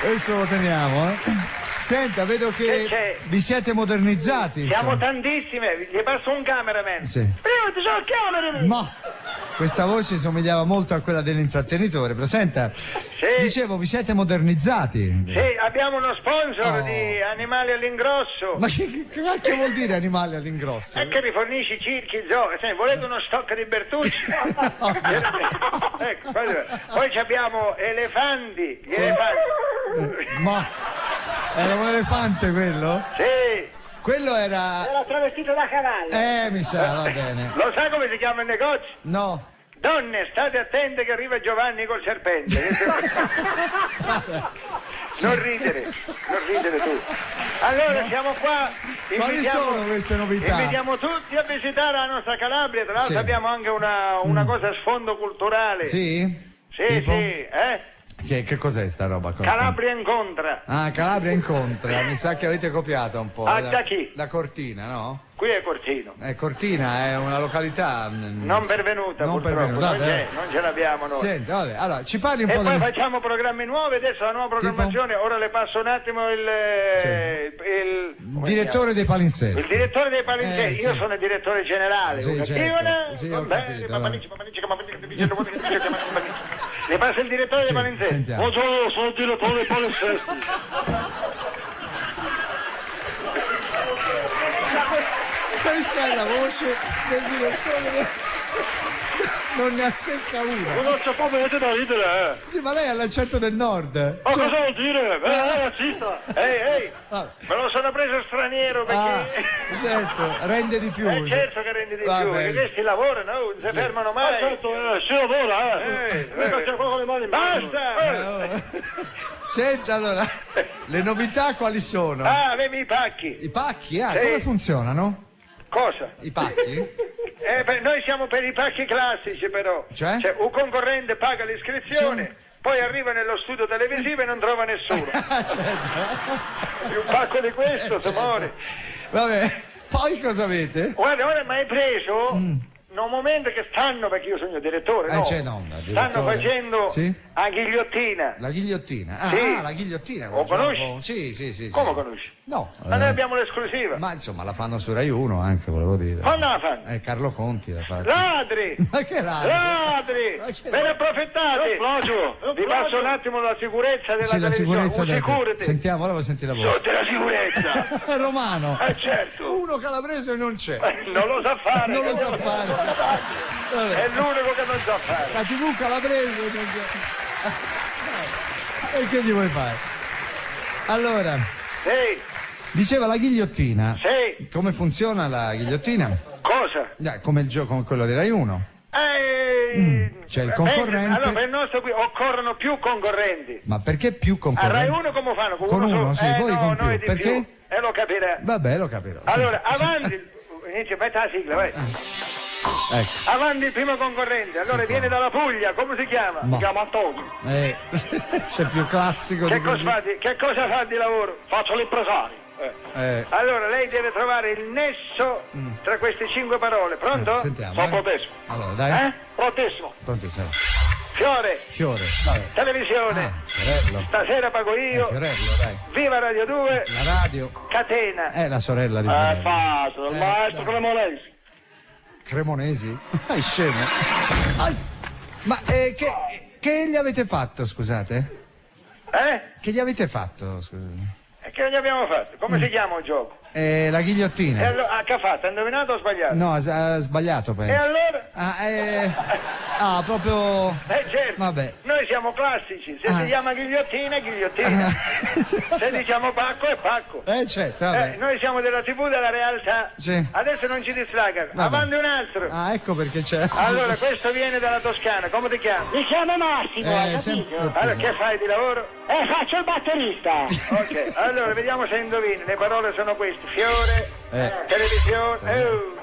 Questo lo teniamo, Senta, vedo che vi siete modernizzati. Siamo tantissime, gli passo un cameraman. Sì. Io ti sono il cameraman. Ma Questa voce somigliava molto a quella dell'intrattenitore, però senta, dicevo, vi siete modernizzati. Sì, abbiamo uno sponsor di animali all'ingrosso. Ma che vuol dire animali all'ingrosso? È che rifornisci circhi, zoo. Volete uno stock di Bertucci? Ecco, poi abbiamo elefanti, gli elefanti. Ma era un elefante quello? Sì. Quello era travestito da cavallo. Mi sa, va bene. Lo sai come si chiama il negozio? No. Donne, state attente che arriva Giovanni col serpente. Non ridere tu. Allora siamo qua. Quali sono queste novità? Invitiamo tutti a visitare la nostra Calabria. Tra l'altro abbiamo anche una cosa a sfondo culturale. Sì? Sì. Che cos'è sta roba? Calabria incontra. Ah, Calabria incontra. Mi sa che avete copiato un po'. Da chi? Da Cortina, no? Qui è Cortino. Cortina è una località non pervenuta, purtroppo. Non ce l'abbiamo noi. Senti, vabbè, allora ci parli un po' e poi facciamo programmi nuovi. Adesso la nuova programmazione. Ora le passo un attimo il direttore dei palinsesti. Il direttore dei palinsesti. Io sono il direttore generale. Sì, ho capito. Le passa il direttore dei palinsesti. Buongiorno, sono il direttore dei palinsesti. Questa è la voce del direttore. Non ne azzecca una. Non c'è proprio da ridere, Sì, ma lei ha l'accento del nord. Ma cosa vuol dire? Razzista. Ehi, me lo sono preso straniero perché... certo, rende di più. Certo che rende di più, perché questi lavorano, non si fermano mai. Certo, si lavora, Mica c'è quello con le mani in mano. Basta! Senta, allora, le novità quali sono? Avevi i pacchi. I pacchi? Come funzionano? Cosa? I pacchi? Noi siamo per i pacchi classici però. Cioè un concorrente paga l'iscrizione, poi arriva nello studio televisivo e non trova nessuno. Certo. Più un pacco di questo, Samore. Vabbè, poi cosa avete? Guarda, ora mi hai preso in un momento che stanno, perché io sono il direttore, stanno facendo la ghigliottina. La ghigliottina? Sì. La ghigliottina. Lo conosci? Sì. Come conosci? No. Ma noi abbiamo l'esclusiva. Ma insomma la fanno su Rai 1 anche, volevo dire. Quando la fanno? Carlo Conti la fa. Ladri! Ma che ladri? Ladri! Ve ne approfittate! Vi passo un attimo la sicurezza della televisione. La sicurezza Sentiamo, ora voglio sentire la voce. Sono della sicurezza! È romano! Certo! Uno calabrese non c'è! Non lo sa fare! Non lo sa fare! È l'unico che non sa fare! La TV calabrese non c'è! E che gli vuoi fare? Allora... Diceva la ghigliottina. Sì. Come funziona la ghigliottina? Cosa? Come il gioco, come quello di Rai 1. C'è il concorrente. Allora per il nostro qui occorrono più concorrenti. Ma perché più concorrenti? A Rai 1 come fanno? Con uno, sì, voi con più. Perché? Lo capirà. Vabbè, lo capirò. Allora, avanti. Inizia, metti la sigla, vai. Ecco. Avanti il primo concorrente, allora viene dalla Puglia, come si chiama? Si chiama Antonio. C'è più classico che cosa fa di lavoro? Faccio l'impresario. Allora lei deve trovare il nesso tra queste 5 parole, pronto? Sentiamo. Sono prontissimo. Allora, dai. Prontissimo. Prontissimo. Fiore. Televisione. Fiorello. Stasera pago io. Fiorello, dai. Viva Radio 2. La radio. Catena. È la sorella di Fiorello. Facile, il maestro Cremonesi. Cremonesi? È scemo. Ma che gli avete fatto, scusate? Che gli avete fatto, scusate? Che non gli abbiamo fatto? Come si chiama il gioco? La ghigliottina. E allora, che ha fatto? Ha indovinato o sbagliato? No, ha sbagliato, penso. E allora? Proprio... certo. Vabbè. Noi siamo classici. Se si chiama ghigliottina, è ghigliottina. Se diciamo pacco, è pacco. Certo, vabbè. Noi siamo della TV, della realtà. Sì. Adesso non ci distragga. Avanti un altro. Ecco perché c'è. Allora, questo viene dalla Toscana. Come ti chiami? Mi chiamo Massimo, capito? Allora, che fai di lavoro? Faccio il batterista. Ok, allora vediamo se indovini. Le parole sono queste: fiore, televisione.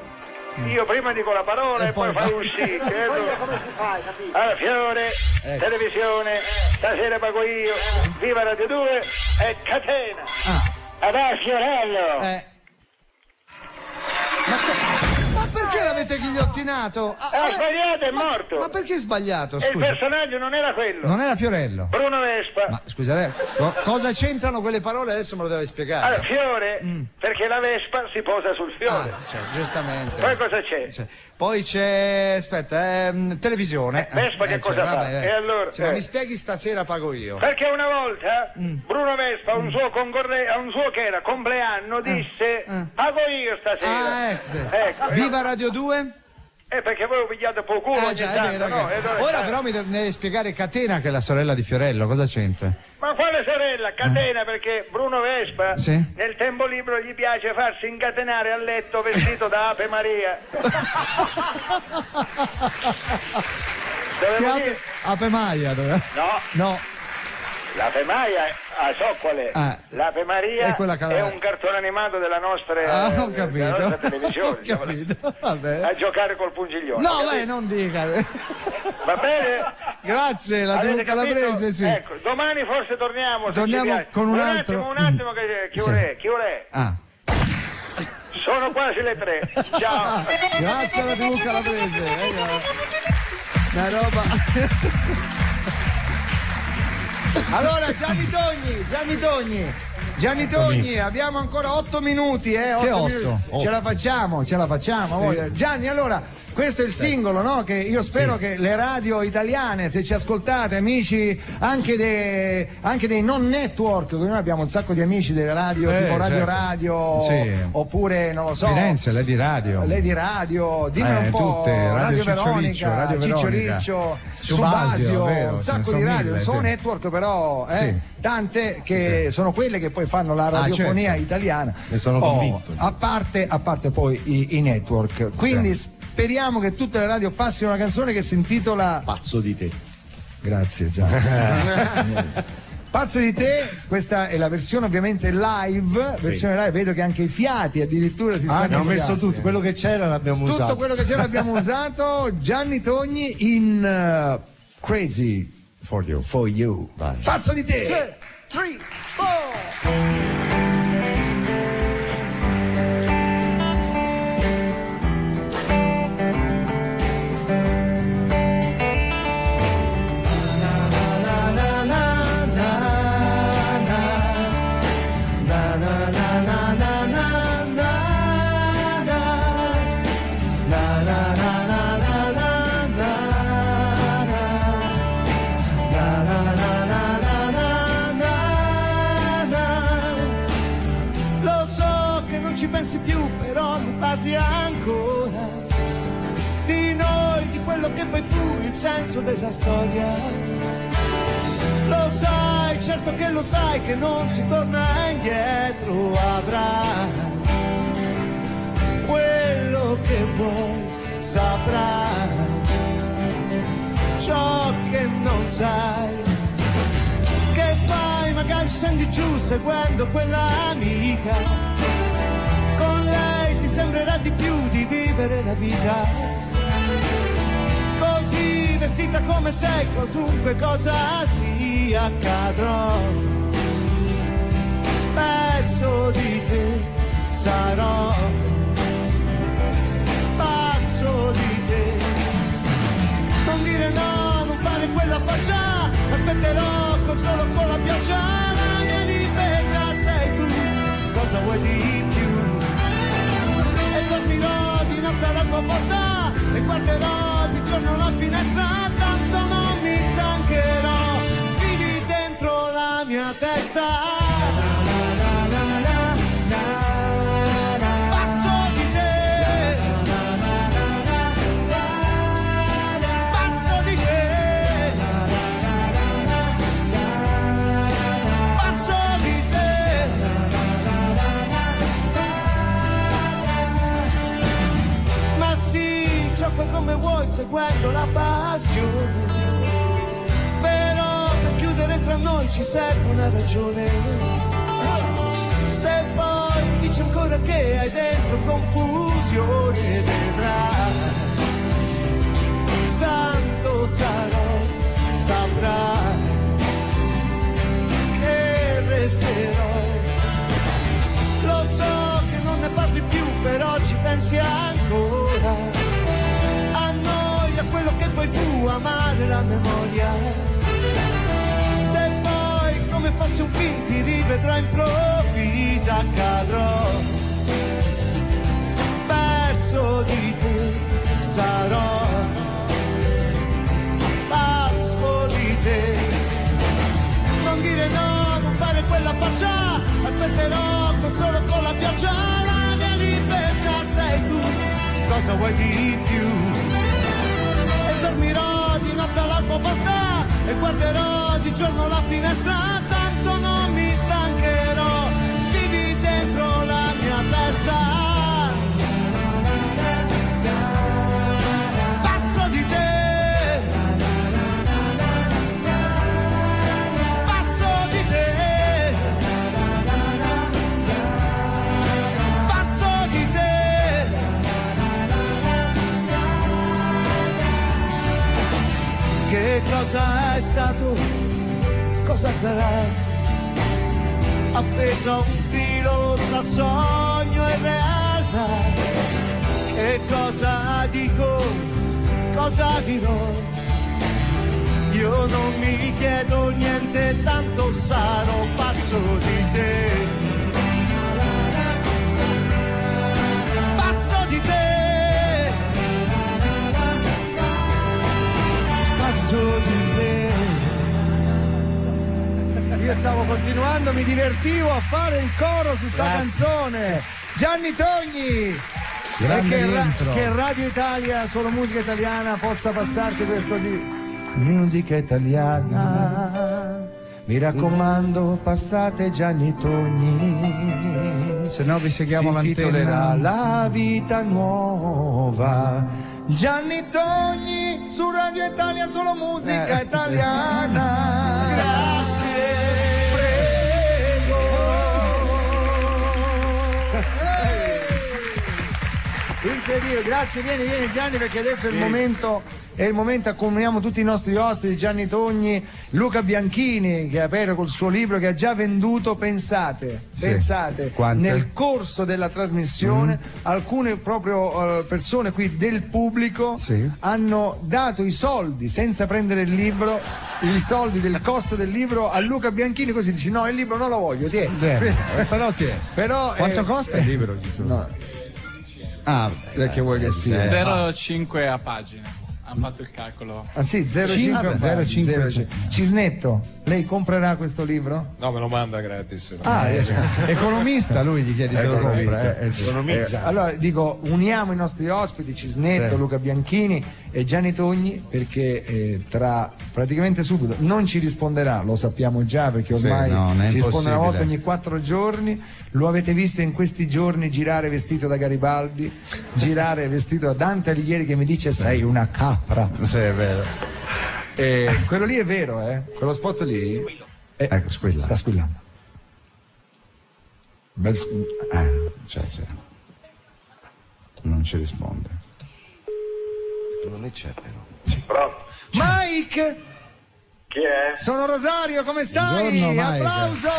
Io prima dico la parola e poi fai uscire. Come si fa, capito? Allora, fiore, televisione, stasera pago io, viva Radio 2 e catena. Fiorello. Ma perché l'avete Conte Ghigliottinato? Ha sbagliato, è morto. Ma perché è sbagliato? E il personaggio non era quello. Non era Fiorello? Bruno Vespa. Ma scusa, cosa c'entrano quelle parole? Adesso me lo deve spiegare. Allora, fiore, perché la Vespa si posa sul fiore. Giustamente. Poi cosa c'è? Poi c'è, aspetta, televisione. Vespa che cosa fa? E allora, se mi spieghi stasera pago io. Perché una volta Bruno Vespa a un suo che era compleanno disse pago io stasera. Ecco. Viva Radio 2? Perché voi ho pigliato poco culo ogni tanto, no? Ora però mi devi spiegare Catena, che è la sorella di Fiorello, cosa c'entra? Ma quale sorella? Catena, perché Bruno Vespa nel tempo libero gli piace farsi incatenare a letto vestito da Ave Maria. Ave Maria, dove? No. L'Ave Maria, so qual è. L'Ave Maria è un cartone animato della nostra televisione. Ho capito. Vabbè. A giocare col pungiglione. No, non dica. Va bene? Grazie, la TV Calabrese, sì. Ecco, domani forse torniamo con un altro. Un attimo che chi ore? Sono quasi le 3. Ciao. Grazie alla TV Calabrese. Una roba. Allora, Gianni Togni, abbiamo ancora 8 minuti, 8 minuti. Ce la facciamo. Gianni, allora, questo è il singolo, no? Che io spero che le radio italiane, se ci ascoltate, amici anche dei non network, noi abbiamo un sacco di amici delle radio, tipo Radio, oppure, non lo so, Firenze, Lady Radio, dimmi un po', tutte, Radio Veronica, Ciccio Riccio, Subasio, un sacco di radio, sono network però, tante che sono quelle che poi fanno la radiofonia italiana. Ne sono convinto. A parte poi i network. Quindi speriamo che tutte le radio passino una canzone che si intitola Pazzo di te. Grazie Pazzo di te, questa è la versione ovviamente live, vedo che anche i fiati addirittura si stanno abbiamo messo tutto, quello che c'era l'abbiamo usato. Tutto quello che c'era l'abbiamo usato. Gianni Togni in Crazy for You. Vai. Pazzo di te! 2, 3, 4. Più, però mi parli ancora di noi, di quello che poi fu il senso della storia. Lo sai, certo che lo sai, che non si torna indietro. Avrai quello che vuoi, saprai ciò che non sai. Che fai? Magari scendi giù seguendo quell'amica. Sembrerà di più di vivere la vita, così vestita come sei, qualunque cosa sia accadrò. Perso di te sarò, pazzo di te. Non dire no, non fare quella faccia, aspetterò col solo con la pioggia. La mia libertà sei tu, cosa vuoi di più? Dormirò di notte alla tua porta e guarderò di giorno la finestra, tanto non mi stancherò, vivi dentro la mia testa. Pazzo di te, pazzo di te, pazzo di te. Ma sì, gioca come vuoi seguendo la passione, però per chiudere tra noi ci serve una ragione. Se poi dici ancora che hai dentro confusione, vedrai, santo sarò, saprai che resterò. Lo so che non ne parli più, però ci pensi ancora. amare la memoria. Se poi come fosse un film ti rivedrò improvvisa cadrò, perso di te sarò, pazzo di te. Non dire no, non fare quella faccia, aspetterò solo con la pioggia. La mia libertà sei tu, cosa vuoi di più? E dormirò di notte alla tua porta e guarderò di giorno la finestra, tanto non mi stancherò, vivi dentro la mia testa. Pazzo di te, pazzo di te, pazzo di te. Che cosa è stato? Cosa sarà? Appeso a un filo tra sogno e realtà. Che cosa dico? Cosa dirò? Io non mi chiedo niente, tanto sarò pazzo di te. Pazzo di te, pazzo di te. Io stavo continuando, mi divertivo a fare il coro su sta canzone. Gianni Togni! E che Radio Italia, solo musica italiana, possa passarti questo di musica italiana. Mi raccomando, passate Gianni Togni, se no vi seguiamo l'antenna. Si titolerà La vita nuova. Gianni Togni su Radio Italia, solo musica italiana. Grazie. Incredibile, grazie, vieni Gianni, perché adesso è il momento, accomuniamo tutti i nostri ospiti, Gianni Togni, Luca Bianchini che ha aperto col suo libro che ha già venduto, pensate, nel corso della trasmissione alcune proprio persone qui del pubblico hanno dato i soldi senza prendere il libro, i soldi del costo del libro a Luca Bianchini, così dici no, il libro non lo voglio, però quanto costa il libro? No. Perché vuoi che sia 0,5 a pagina. Hanno fatto il calcolo. Ah sì, 0,5. Cisnetto, lei comprerà questo libro? No, me lo manda gratis. Economista, lui gli chiedi se lo compra. Allora dico, uniamo i nostri ospiti, Cisnetto, Luca Bianchini e Gianni Togni, perché tra praticamente subito non ci risponderà, lo sappiamo già, perché ormai ci risponde una volta ogni 4 giorni. Lo avete visto in questi giorni girare vestito da Garibaldi, girare vestito da Dante Alighieri, che mi dice sei una capra. Sì, è vero. Quello lì è vero, quello spot lì ecco, squilla. Sta squillando. Non ci risponde. Non c'è però. Pronto? Mike! Chi è? Sono Rosario, come stai? Buongiorno, applauso!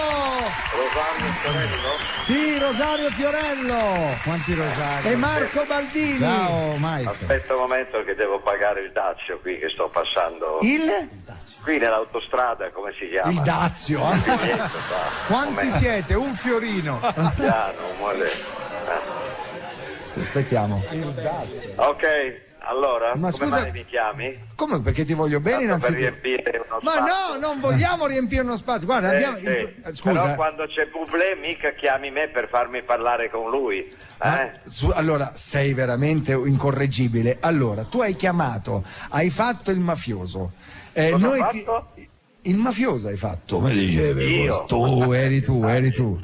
Rosario Fiorello? Sì, Rosario Fiorello. Quanti Rosari? E Marco Baldini. Ciao Mike. Aspetta un momento che devo pagare il dazio qui che sto passando. Il? Qui nell'autostrada, come si chiama? Il dazio. Quanti siete? Un fiorino. Piano, muole. Aspettiamo. Ok. Allora, ma come scusa, mai mi chiami? Come? Perché ti voglio bene innanzitutto. Per riempire uno ma spazio. no, non vogliamo riempire uno spazio. Guarda, abbiamo... Scusa. Scusa. Però quando c'è Bublé mica chiami me per farmi parlare con lui. Allora, sei veramente incorreggibile. Allora, tu hai chiamato, hai fatto il mafioso. Cosa ho fatto? Il mafioso hai fatto. Come dicevi? Io? Eri tu. Eri tu.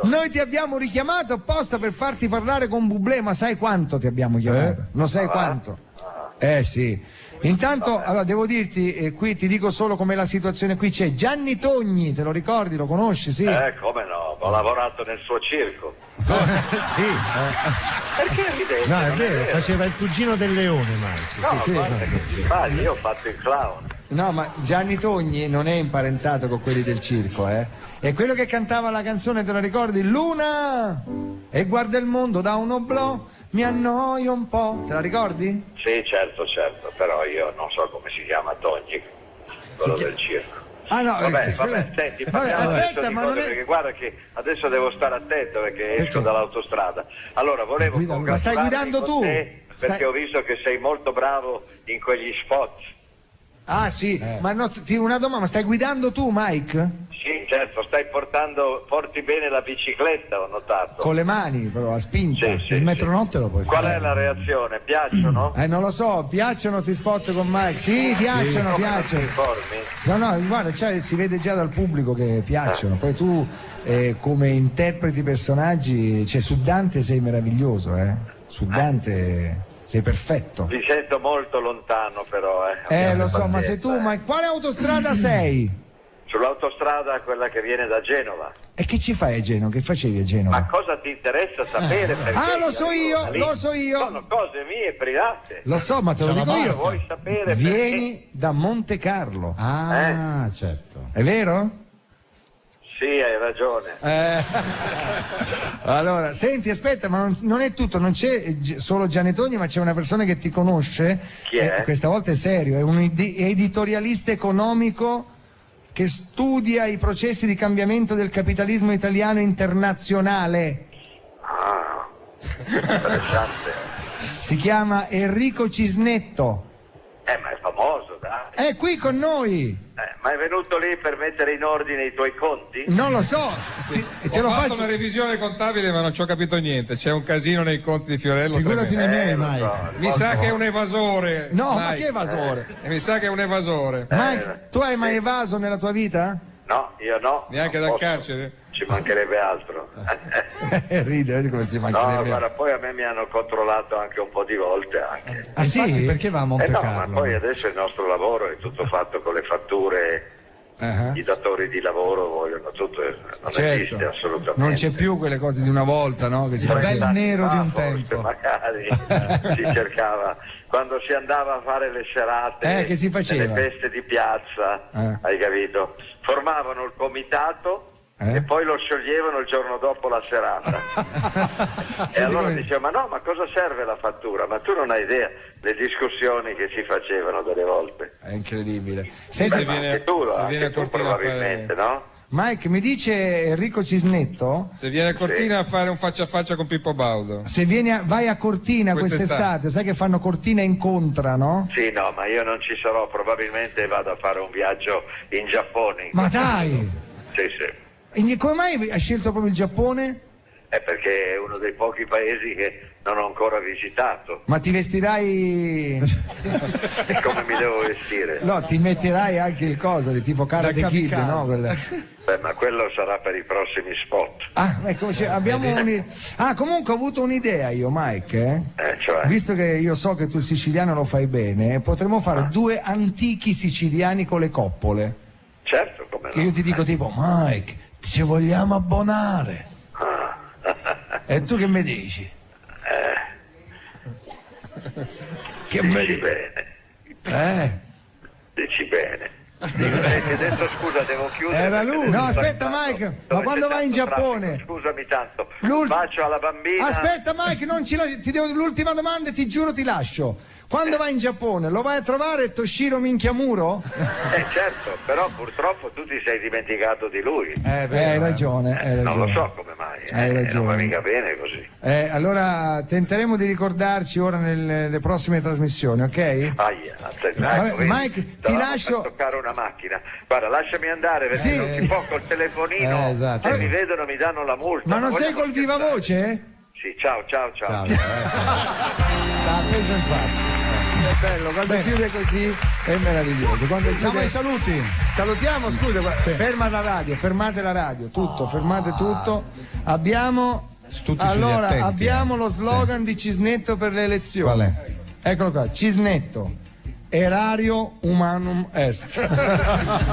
Noi ti abbiamo richiamato apposta per farti parlare con Bublé, ma sai quanto ti abbiamo chiamato? Non sai quanto? Sì. Intanto, allora, devo dirti, qui ti dico solo com'è la situazione. Qui c'è Gianni Togni, te lo ricordi? Lo conosci? Sì. Come no, ho lavorato nel suo circo. Sì. Perché ridete? No, è vero, faceva il cugino del leone, Marco. No, guarda che si sbaglia, io ho fatto il clown. No, ma Gianni Togni non è imparentato con quelli del circo, È quello che cantava la canzone, te la ricordi? Luna! E guarda il mondo da un oblò, mi annoio un po'. Te la ricordi? Sì, certo, però io non so come si chiama Togni, quello del circo. Ah no, vabbè, senti, aspetta, ma non è... perché guarda che adesso devo stare attento perché esco dall'autostrada. Allora, volevo ma stai guidando tu? Perché ho visto che sei molto bravo in quegli spot. Ah sì, ma no, una domanda, ma stai guidando tu, Mike? Sì, certo, porti bene la bicicletta, ho notato. Con le mani, però, a spinta. Sì, il metronotte lo puoi fare. fare. Qual è la reazione? Piacciono? Non lo so, piacciono ti spot con Mike? Sì, piacciono. No, guarda, si vede già dal pubblico che piacciono. Poi tu, come interpreti personaggi, su Dante sei meraviglioso, Su Dante... sei perfetto. Ti sento molto lontano però. Lo so, ma sei tu, ma quale autostrada sei? Sull'autostrada quella che viene da Genova. E che ci fai a Genova? Che facevi a Genova? Ma cosa ti interessa sapere? Perché lo so io. Sono cose mie private. Lo so, ma te lo dico io. Vuoi sapere Vieni perché? da Monte Carlo. Certo. È vero? Sì, hai ragione. Allora, senti, aspetta, ma non è tutto, non c'è solo Gianetoni, ma c'è una persona che ti conosce. Chi è? Questa volta è serio, è un editorialista economico che studia i processi di cambiamento del capitalismo italiano internazionale. Ah, interessante. Si chiama Enrico Cisnetto. Ma è famoso, dai. È qui con noi. Ma è venuto lì per mettere in ordine i tuoi conti? Non lo so. Te lo faccio una revisione contabile, ma non ci ho capito niente. C'è un casino nei conti di Fiorello. Figurati nei miei, Mike. Mi sa che è un evasore. No, Mike. Ma che evasore? Mi sa che è un evasore. Mike, tu hai mai evaso nella tua vita? No, io no. Neanche dal carcere? Ci mancherebbe altro. Ride, vedi come si mancherebbe. No, guarda, poi a me mi hanno controllato anche un po' di volte anche. Ah sì? Infatti, perché va a Monte Carlo? Ma poi adesso il nostro lavoro è tutto fatto con le fatture. I datori di lavoro vogliono tutto, non esiste assolutamente. Non c'è più quelle cose di una volta, no? Che si faceva il nero di un tempo. Magari si cercava quando si andava a fare le serate, che si faceva? le feste di piazza, hai capito? Formavano il comitato e poi lo scioglievano il giorno dopo la serata. E allora diceva: ma cosa serve la fattura? Ma tu non hai idea delle discussioni che si facevano delle volte. È incredibile. Se viene a Cortina probabilmente, no? Mike, mi dice Enrico Cisnetto, se viene a Cortina a fare un faccia a faccia con Pippo Baudo. Se vai a Cortina quest'estate, sai che fanno Cortina incontra, no? Sì, no, ma io non ci sarò, probabilmente vado a fare un viaggio in Giappone. Ma dai! Sì. E come mai hai scelto proprio il Giappone? Perché è uno dei pochi paesi che non ho ancora visitato. Ma ti vestirai... E come mi devo vestire? No, ti metterai anche il coso di tipo Karate Kid, no? Ma quello sarà per i prossimi spot. Ecco, abbiamo comunque ho avuto un'idea io, Mike. Cioè? Visto che io so che tu il siciliano lo fai bene, potremmo fare 2 antichi siciliani con le coppole. Certo, come no. Io ti dico tipo: Mike, ci vogliamo abbonare. E tu che mi dici? Che dici bene. Dici bene. Adesso scusa, devo chiudere. Era lui. No, aspetta Mike, ma quando vai in Giappone? Scusami tanto. Bacio alla bambina. Aspetta Mike, ti devo l'ultima domanda e ti giuro ti lascio. Quando vai in Giappone lo vai a trovare Toshiro Minchiamuro? Certo, però purtroppo tu ti sei dimenticato di lui. Hai ragione. Non lo so come mai. Hai ragione. Non va mica bene così. Allora tenteremo di ricordarci ora nelle prossime trasmissioni, ok? Mike, ti lascio toccare una macchina. Guarda, lasciami andare perché non si può col telefonino. Esatto. Se mi vedono mi danno la multa. Ma non sei col viva voce? Sì, ciao. Preso in faccia. È bello, quando chiude così è meraviglioso. Siamo ai saluti. Salutiamo, scusa, fermate la radio, tutto, fermate tutto. Abbiamo lo slogan di Cisnetto per le elezioni. Qual è? Eccolo qua, Cisnetto. Erario humanum est.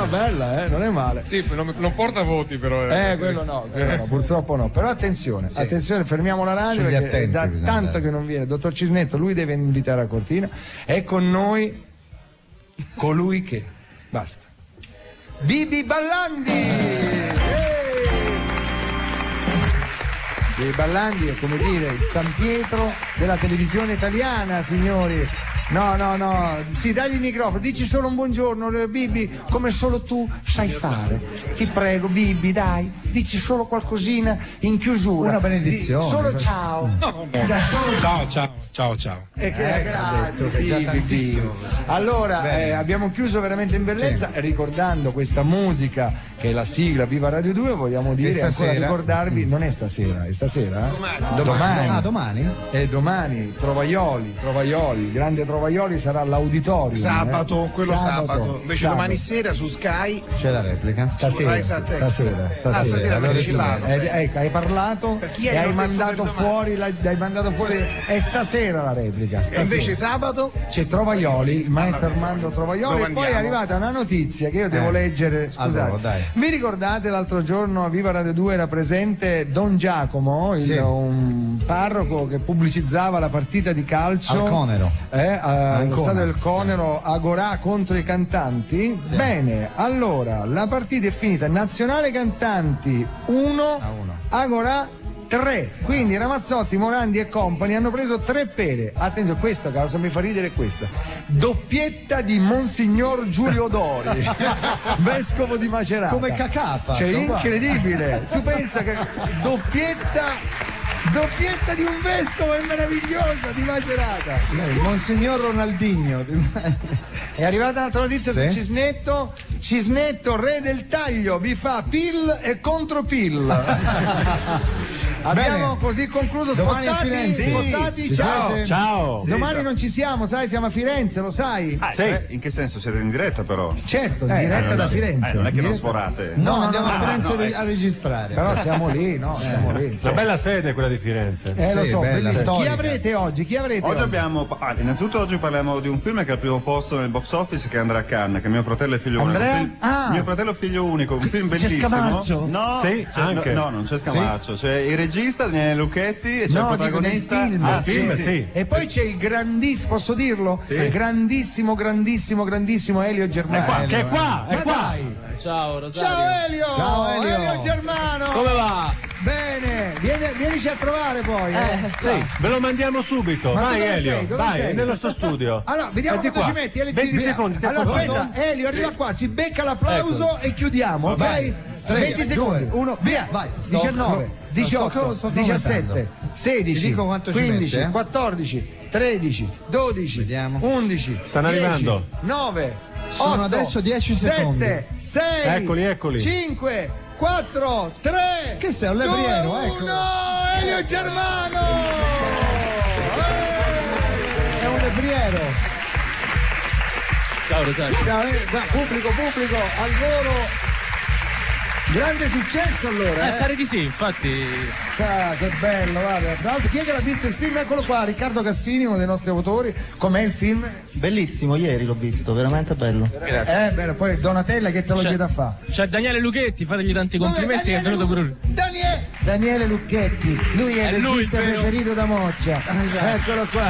Bella, non è male. Sì, non porta voti però. Quello no, purtroppo no. Però attenzione, fermiamo la radio perché da tanto che non viene. Dottor Cisnetto, lui deve invitare a Cortina. È con noi colui che basta. Bibi Ballandi! Ballandi è, come dire, il San Pietro della televisione italiana, signori. No, sì, dagli il microfono, dici solo un buongiorno, Bibi, come solo tu sai fare. Ti prego, Bibi, dai, dici solo qualcosina in chiusura. Una benedizione. Solo ciao. Ciao. Grazie, Bibi. Allora, abbiamo chiuso veramente in bellezza, ricordando questa musica che è la sigla Viva Radio 2, vogliamo dire ancora ricordarvi, non è stasera, è stasera? Domani. Domani? Domani, Trovaioli, grande Trovaioli sarà all'auditorium. Sabato. Invece domani sera su Sky c'è la replica. Stasera. Ecco, hai parlato e hai mandato fuori è stasera la replica. Stasera. E invece sabato c'è Trovaioli, il maestro Armando Trovaioli, e poi è arrivata una notizia che io devo leggere. Scusate, allora, dai. Vi ricordate l'altro giorno a Viva Radio 2 era presente Don Giacomo, un parroco che pubblicizzava la partita di calcio al Conero, allo stadio del Conero, Agorà contro i cantanti. Sì. Bene, allora la partita è finita, Nazionale Cantanti 1, Agorà 3, quindi Ramazzotti, Morandi e compagni hanno preso 3 pere. Attenzione, questa cosa mi fa ridere, questa doppietta di Monsignor Giulio Dori, vescovo di Macerata, come Cacà, cioè incredibile. Tu pensa che doppietta di un vescovo, è meravigliosa, di Macerata. Monsignor Ronaldinho. È arrivata un'altra notizia su Cisnetto, re del taglio, vi fa pill e contro pill. Abbiamo così concluso. Spostati, ciao. Domani non ci siamo, sai, siamo a Firenze, lo sai? In che senso? Siete in diretta però? Certo, in diretta da Firenze. Non è che non sforate. No, andiamo a Firenze a registrare. Però siamo lì, siamo lì. Una bella sede quella di Firenze. Lo so, bellissimo. Chi avrete oggi? Oggi abbiamo. Innanzitutto oggi parliamo di un film che è al primo posto nel box office, che è Andrea Cannes, che è Mio fratello è figlio unico. Mio fratello è figlio unico, un film bellissimo. C'è Scamaccio? No, sì, anche. No, non c'è Scamaccio. C'è il regista Daniele Lucchetti e c'è il protagonista. Sì. E poi c'è il grandissimo, posso dirlo? Sì. Grandissimo Elio Germano. Che è qua. Ciao Rosario. Ciao Elio. Elio Germano. Come va? Bene, vienici a trovare poi. Sì, ve lo mandiamo subito. Vai Elio, Dove sei? nello sto studio. Allora, vediamo quanto ci metti. 20 secondi. Allora aspetta, Elio arriva qua, si becca l'applauso e chiudiamo, ok? 20 secondi, 1, via, vai. 19, 18, 17, 16, 15, 14, 13, 12, 11. Stanno 10, arrivando. 9, sono 8, adesso 10 secondi. 7, 6, Eccoli. 5, 4, 3. Che sei un levriero, ecco. Elio Germano! È un levriero. Ciao Rosario. Ciao, pubblico, al volo. Grande successo allora. Pare di sì, infatti. Che bello, guarda. Tra l'altro, chi è che l'ha visto il film? Eccolo qua, Riccardo Cassini, uno dei nostri autori. Com'è il film? Bellissimo, ieri l'ho visto, veramente bello. Grazie. Bene, poi Donatella che te lo chiede a fare. C'è Daniele Lucchetti, fategli tanti complimenti che è venuto pure lui. Daniele Lucchetti, lui è il regista preferito da Moccia. Eccolo qua.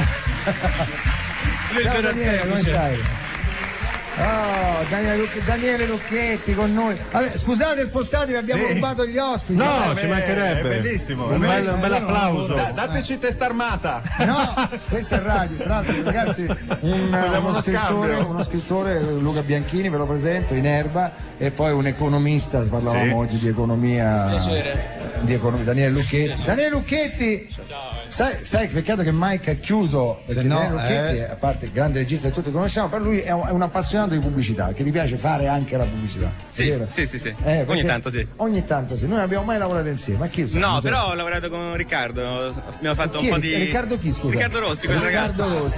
Ciao Daniele, come stai? Oh, Daniele Lucchetti con noi. Vabbè, scusate, spostatevi, abbiamo rubato gli ospiti. No, ci mancherebbe. È bellissimo. Un bel applauso. Dateci testa armata. No, questo è radio. Tra l'altro, ragazzi, uno scrittore, Luca Bianchini, ve lo presento, in Erba, e poi un economista, parlavamo oggi di economia. Daniele Lucchetti. Daniele Lucchetti, sai, peccato che Mike ha chiuso, perché Daniele Lucchetti, a parte il grande regista che tutti conosciamo, per lui è un appassionato di pubblicità, che ti piace fare anche la pubblicità. Sì. Ogni tanto sì. Noi non abbiamo mai lavorato insieme, ma chi lo sa? No, però ho lavorato con Riccardo, abbiamo fatto un po' di... Riccardo chi, scusa? Riccardo Rossi, quel ragazzo.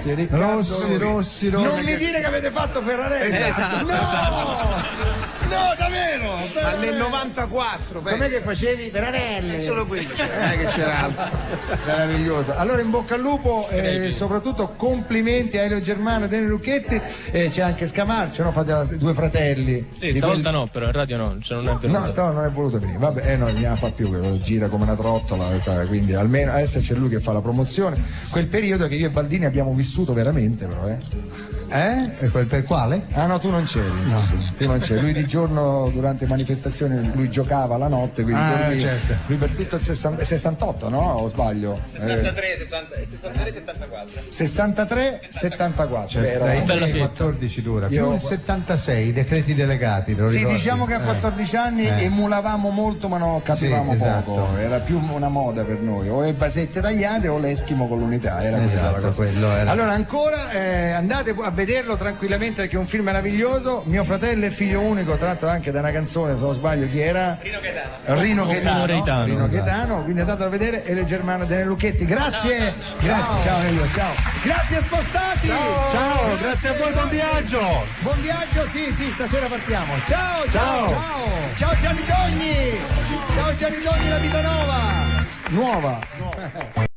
Rossi. Non mi dire che avete fatto Ferrarese. Esatto. No, davvero? Ma nel 94, com'è che facevi? Veranelle? Solo quello, non è che c'era altro. Meraviglioso. Allora in bocca al lupo e soprattutto complimenti a Elio Germano e Daniele Lucchetti. C'è anche Scamarcio, no? Fate due fratelli. Sì, stavolta no, però in radio no, cioè non è venuto. No, stavolta non è voluto venire. Vabbè, no, non fa più, che lo gira come una trottola, quindi almeno adesso c'è lui che fa la promozione. Quel periodo che io e Baldini abbiamo vissuto veramente, però, Per quale? Ah no, tu non c'eri. No. Tu non c'eri. Lui di giorno durante manifestazione lui giocava la notte, quindi dormiva. Certo. Lui per tutto il 68, no? O sbaglio? 63-74. Cioè, dai 14 d'ora, più il 76, i decreti delegati. Lo sì, ricordi? diciamo che a 14 anni emulavamo molto ma non capivamo poco, era più una moda per noi, o le basette tagliate o l'Eschimo con l'unità, era quella la cosa. Era. Allora ancora andate a vederlo tranquillamente perché è un film meraviglioso. Mio fratello è figlio unico, tratto anche da una canzone, se non sbaglio chi era? Rino Gaetano, quindi andate a vedere. E le Germane delle Lucchetti, grazie. Ciao Elio, ciao. Grazie Spostati. Ciao, grazie a voi, buon viaggio. Buon viaggio, sì, stasera partiamo. Ciao Gianni Togni, la vita nuova.